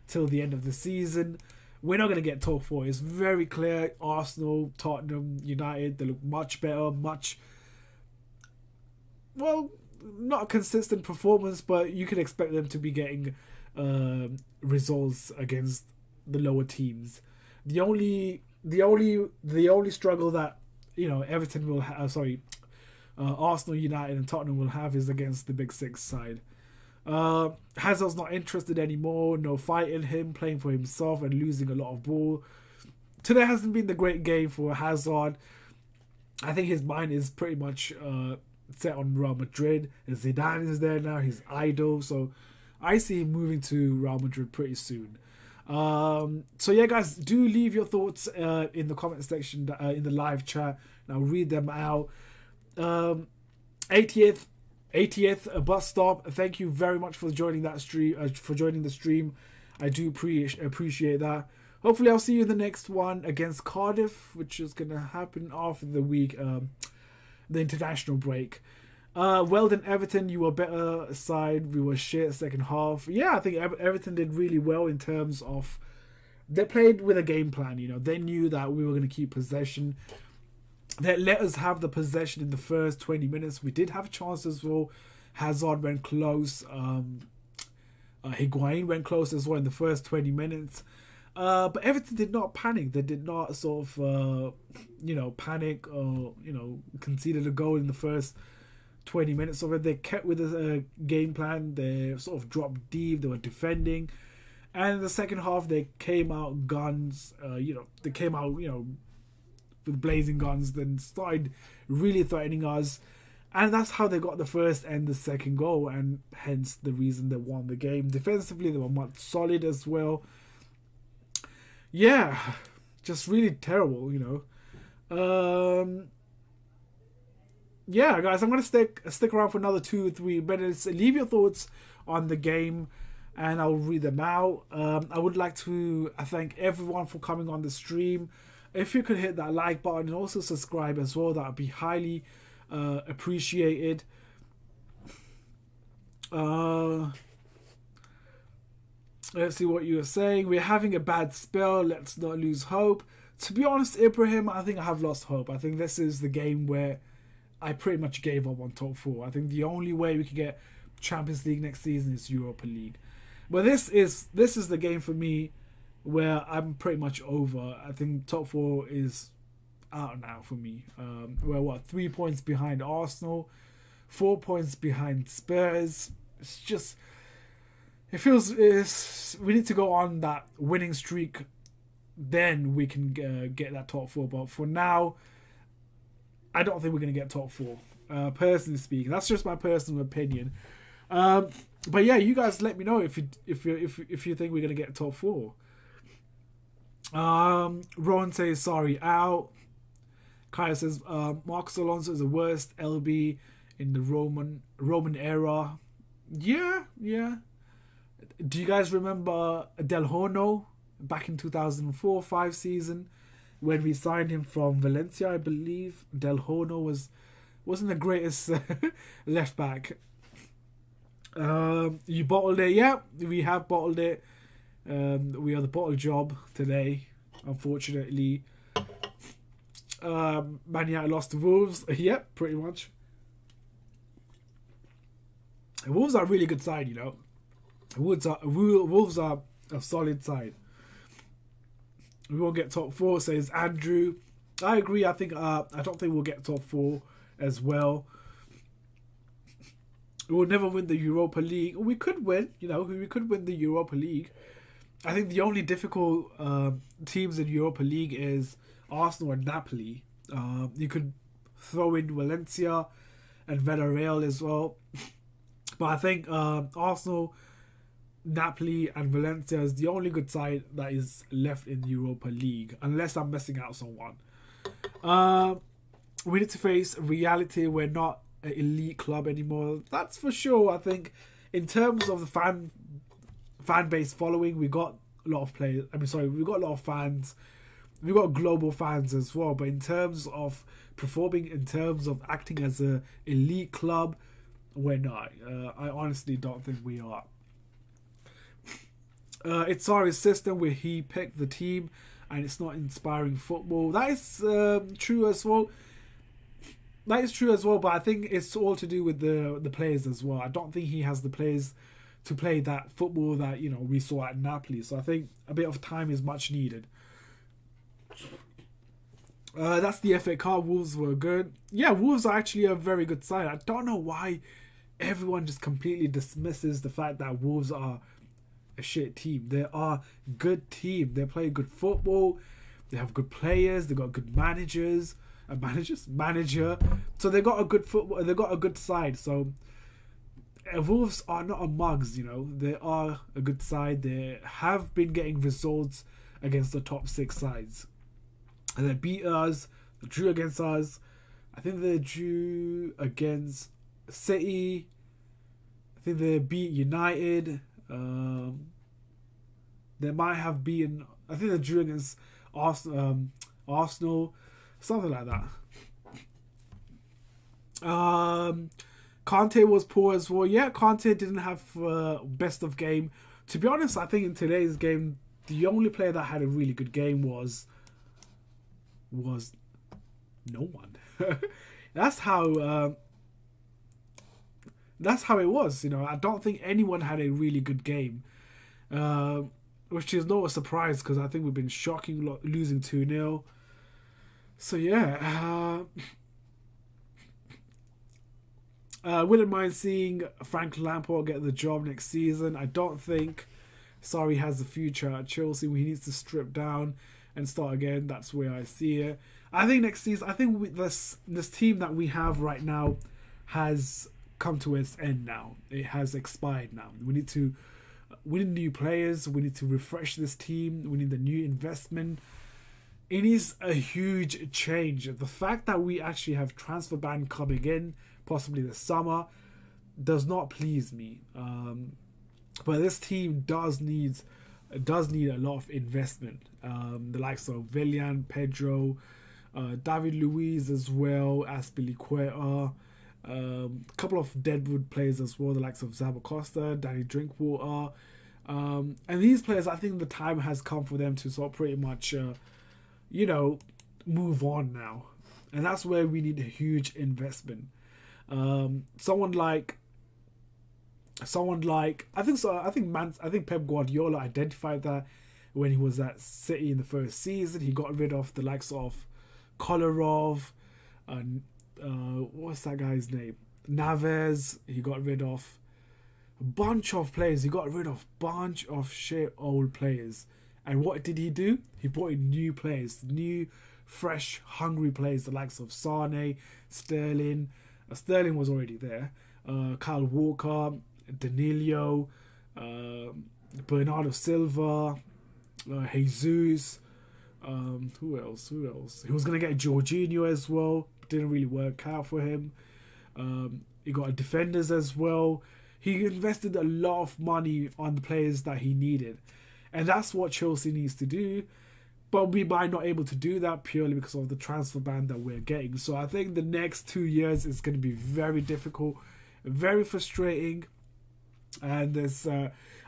till the end of the season. We're not going to get top 4. It's very clear. Arsenal, Tottenham, United, they look much better, well, not a consistent performance, but you can expect them to be getting results against the lower teams. The only struggle that, you know, Everton will Arsenal, United and Tottenham will have is against the Big Six side. Hazard's not interested anymore. No fight in him, playing for himself and losing a lot of ball. Today hasn't been the great game for Hazard. I think his mind is pretty much set on Real Madrid. And Zidane is there now, his idol. So I see him moving to Real Madrid pretty soon. So yeah, guys, do leave your thoughts in the comment section, in the live chat, and I'll read them out. 80th bus stop. Thank you very much for joining that stream. For joining the stream, I do appreciate that. Hopefully, I'll see you in the next one against Cardiff, which is gonna happen after the week, the international break. Well done, Everton. You were better side. We were shit second half. Yeah, I think Everton did really well in terms of they played with a game plan. You know, they knew that we were going to keep possession. They let us have the possession in the first 20 minutes. We did have chances as well. Hazard went close. Higuain went close as well in the first 20 minutes. But Everton did not panic. They did not sort of, panic or, conceded a goal in the first 20 minutes of it. They kept with a game plan. They sort of dropped deep. They were defending. And in the second half, they came out guns. They came out, with blazing guns, then started really threatening us. And that's how they got the first and the second goal, and hence the reason they won the game. Defensively, they were much solid as well. Yeah, just really terrible, Yeah, guys, I'm going to stick around for another 2 or 3 minutes. Leave your thoughts on the game, and I'll read them out. I would like to thank everyone for coming on the stream. If you could hit that like button and also subscribe as well, that would be highly appreciated. Let's see what you were saying. We're having a bad spell. Let's not lose hope. To be honest, Ibrahim, I think I have lost hope. I think this is the game where I pretty much gave up on top 4. I think the only way we could get Champions League next season is Europa League. But this is the game for me where I'm pretty much over. I think top 4 is out now for me. We're 3 points behind Arsenal, 4 points behind Spurs. It's just, it feels we need to go on that winning streak. Then we can get that top 4. But for now, I don't think we're going to get top 4. Personally speaking, that's just my personal opinion. But yeah, you guys let me know if you think we're going to get top 4. Ron says sorry out. Kaya says Marcos Alonso is the worst LB in the Roman era. Yeah. Do you guys remember Del Horno back in 2004-05 season when we signed him from Valencia? I believe Del Horno wasn't the greatest left back. You bottled it. Yeah, we have bottled it. We are the bottle job today, unfortunately. Man United lost to Wolves. Yep, pretty much. Wolves are a really good side, Wolves are a solid side. We won't get top 4, says Andrew. I agree. I think I don't think we'll get top 4 as well. We will never win the Europa League. We could win, we could win the Europa League. I think the only difficult teams in Europa League is Arsenal and Napoli. You could throw in Valencia and Villarreal as well. But I think Arsenal, Napoli and Valencia is the only good side that is left in Europa League, unless I'm missing out someone. We need to face reality. We're not an elite club anymore. That's for sure. I think in terms of the fan base following, we got a lot of players. We got a lot of fans. We got global fans as well. But in terms of performing, in terms of acting as a elite club, we're not. I honestly don't think we are. It's our system where he picked the team, and it's not inspiring football. That is true as well. That is true as well, but I think it's all to do with the players as well. I don't think he has the players to play that football that we saw at Napoli. So I think a bit of time is much needed. That's the FA Cup. Wolves were good. Yeah, Wolves are actually a very good side. I don't know why everyone just completely dismisses the fact that Wolves are a shit team. They are a good team. They play good football. They have good players. They got good manager. So they got a good football. They got a good side. So Wolves are not a mugs. They are a good side. They have been getting results against the top 6 sides. And they beat us. They drew against us. I think they drew against City. I think they beat United. They might have beaten. I think they drew against Arsenal, something like that. Conte was poor as well. Yeah, Conte didn't have best of game. To be honest, I think in today's game, the only player that had a really good game was no one. That's how it was. I don't think anyone had a really good game, which is not a surprise because I think we've been shocking losing 2-0. So yeah, wouldn't mind seeing Frank Lampard get the job next season. I don't think Sarri has the future at Chelsea. He needs to strip down and start again. That's where I see it. I think next season, this team that we have right now has come to its end now. It has expired now. We need new players. We need to refresh this team. We need a new investment. It is a huge change. The fact that we actually have transfer ban coming in, possibly this summer, does not please me. But this team does need a lot of investment. The likes of Willian, Pedro, David Luiz as well, Aspilicueta, a couple of Deadwood players as well, the likes of Zabacosta, Danny Drinkwater. And these players, I think the time has come for them to sort of pretty much, move on now. And that's where we need a huge investment. Someone like I think Pep Guardiola identified that when he was at City in the first season. He got rid of the likes of Kolarov and what's that guy's name? Naves. He got rid of a bunch of players. He got rid of a bunch of shit old players. And what did he do? He brought in new players, new, fresh, hungry players, the likes of Sane, Sterling. Sterling was already there. Kyle Walker, Danilo, Bernardo Silva, Jesus. Who else? He was going to get Jorginho as well. Didn't really work out for him. He got defenders as well. He invested a lot of money on the players that he needed. And that's what Chelsea needs to do. But we might not able to do that purely because of the transfer ban that we're getting. So I think the next 2 years is going to be very difficult, very frustrating. And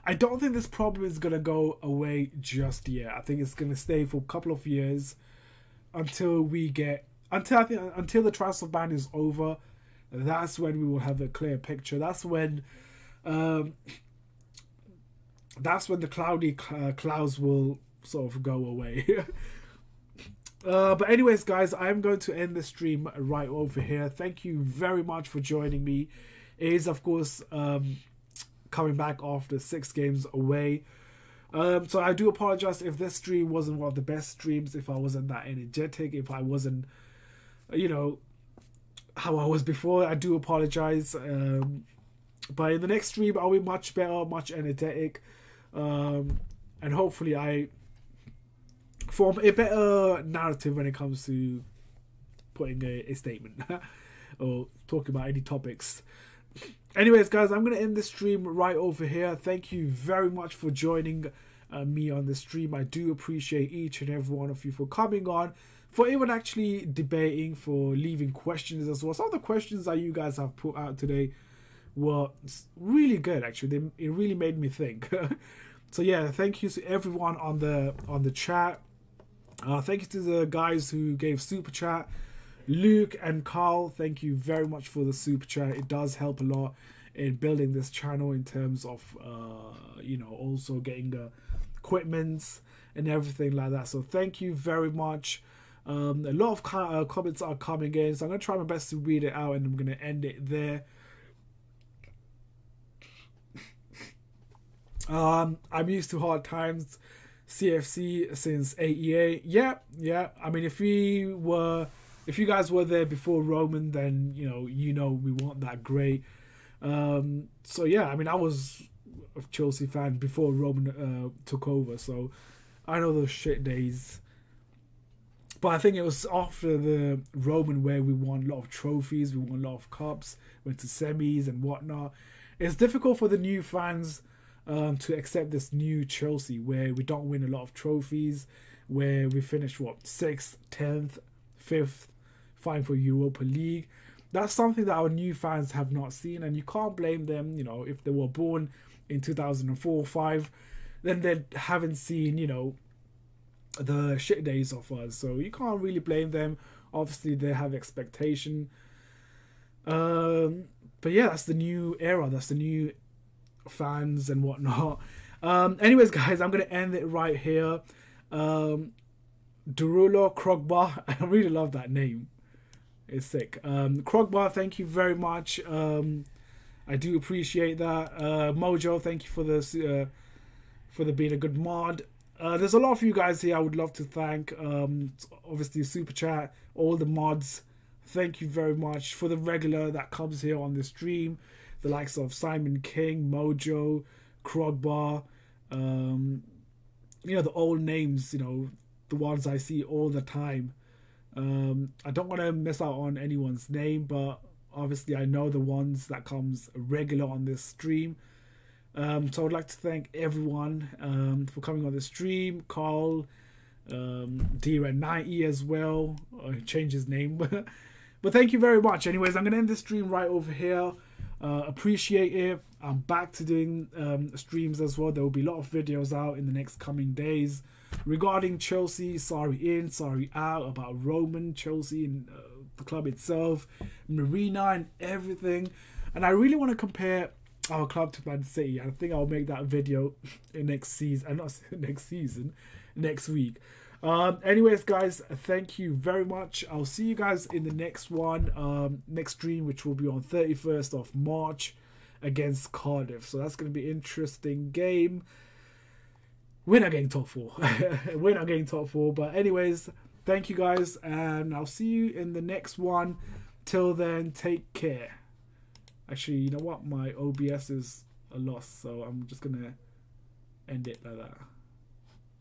I don't think this problem is going to go away just yet. I think it's going to stay for a couple of years until the transfer ban is over. That's when we will have a clear picture. That's when the cloudy clouds will sort of go away. But anyways, guys, I'm going to end the stream right over here. Thank you very much for joining me. It is, of course, coming back after 6 games away. So I do apologize if this stream wasn't one of the best streams, if I wasn't that energetic, if I wasn't, you know, how I was before. I do apologize. But in the next stream, I'll be much better, much energetic. And hopefully I form a better narrative when it comes to putting a statement or talking about any topics. Anyways, guys, I'm going to end this stream right over here. Thank you very much for joining me on the stream. I do appreciate each and every one of you for coming on, for even actually debating, for leaving questions as well. Some of the questions that you guys have put out today were really good, actually. It really made me think. So yeah, thank you to everyone on the chat. Thank you to the guys who gave super chat. Luke and Carl, thank you very much for the super chat. It does help a lot in building this channel in terms of you know, also getting the equipment and everything like that. So thank you very much. A lot of comments are coming in, so I'm going to try my best to read it out, and I'm going to end it there. I'm used to hard times. CFC since 88. Yeah. I mean, if you guys were there before Roman, then you know we weren't that great. So yeah, I mean, I was a Chelsea fan before Roman took over, so I know those shit days. But I think it was after the Roman where we won a lot of trophies, we won a lot of cups, went to semis and whatnot. It's difficult for the new fans to accept this new Chelsea where we don't win a lot of trophies, where we finished 6th, 10th, 5th, fighting for Europa League. That's something that our new fans have not seen, and you can't blame them. You know, if they were born in 2004 or 5, then they haven't seen, you know, the shit days of us. So you can't really blame them. Obviously, they have expectation. But yeah, that's the new era. That's the new fans and whatnot. Anyways, guys, I'm gonna end it right here. Derulo Krogba, I really love that name. It's sick. Krogba, thank you very much. I do appreciate that. Mojo, thank you for this, for being a good mod. There's a lot of you guys here I would love to thank. Obviously, super chat, all the mods. Thank you very much. For the regular that comes here on the stream, the likes of Simon King, Mojo, Krogba, you know, the old names, you know, the ones I see all the time. I don't want to miss out on anyone's name, but obviously I know the ones that comes regular on this stream. So I'd like to thank everyone for coming on the stream. Carl, D-Red90 as well. He changed his name. But thank you very much. Anyways, I'm going to end the stream right over here. Appreciate it. I'm back to doing streams as well. There will be a lot of videos out in the next coming days regarding Chelsea, sorry in, sorry out, about Roman, Chelsea and the club itself, Marina and everything. And I really want to compare our club to Man City. I think I'll make that video in next season, not next season, next week. Anyways, guys, thank you very much. I'll see you guys in the next one, next stream, which will be on 31st of March against Cardiff. So that's going to be an interesting game. We're not getting top 4. We're not getting top 4. But anyways, thank you guys, and I'll see you in the next one. Till then, take care. Actually, you know what? My OBS is a loss, so I'm just going to end it like that.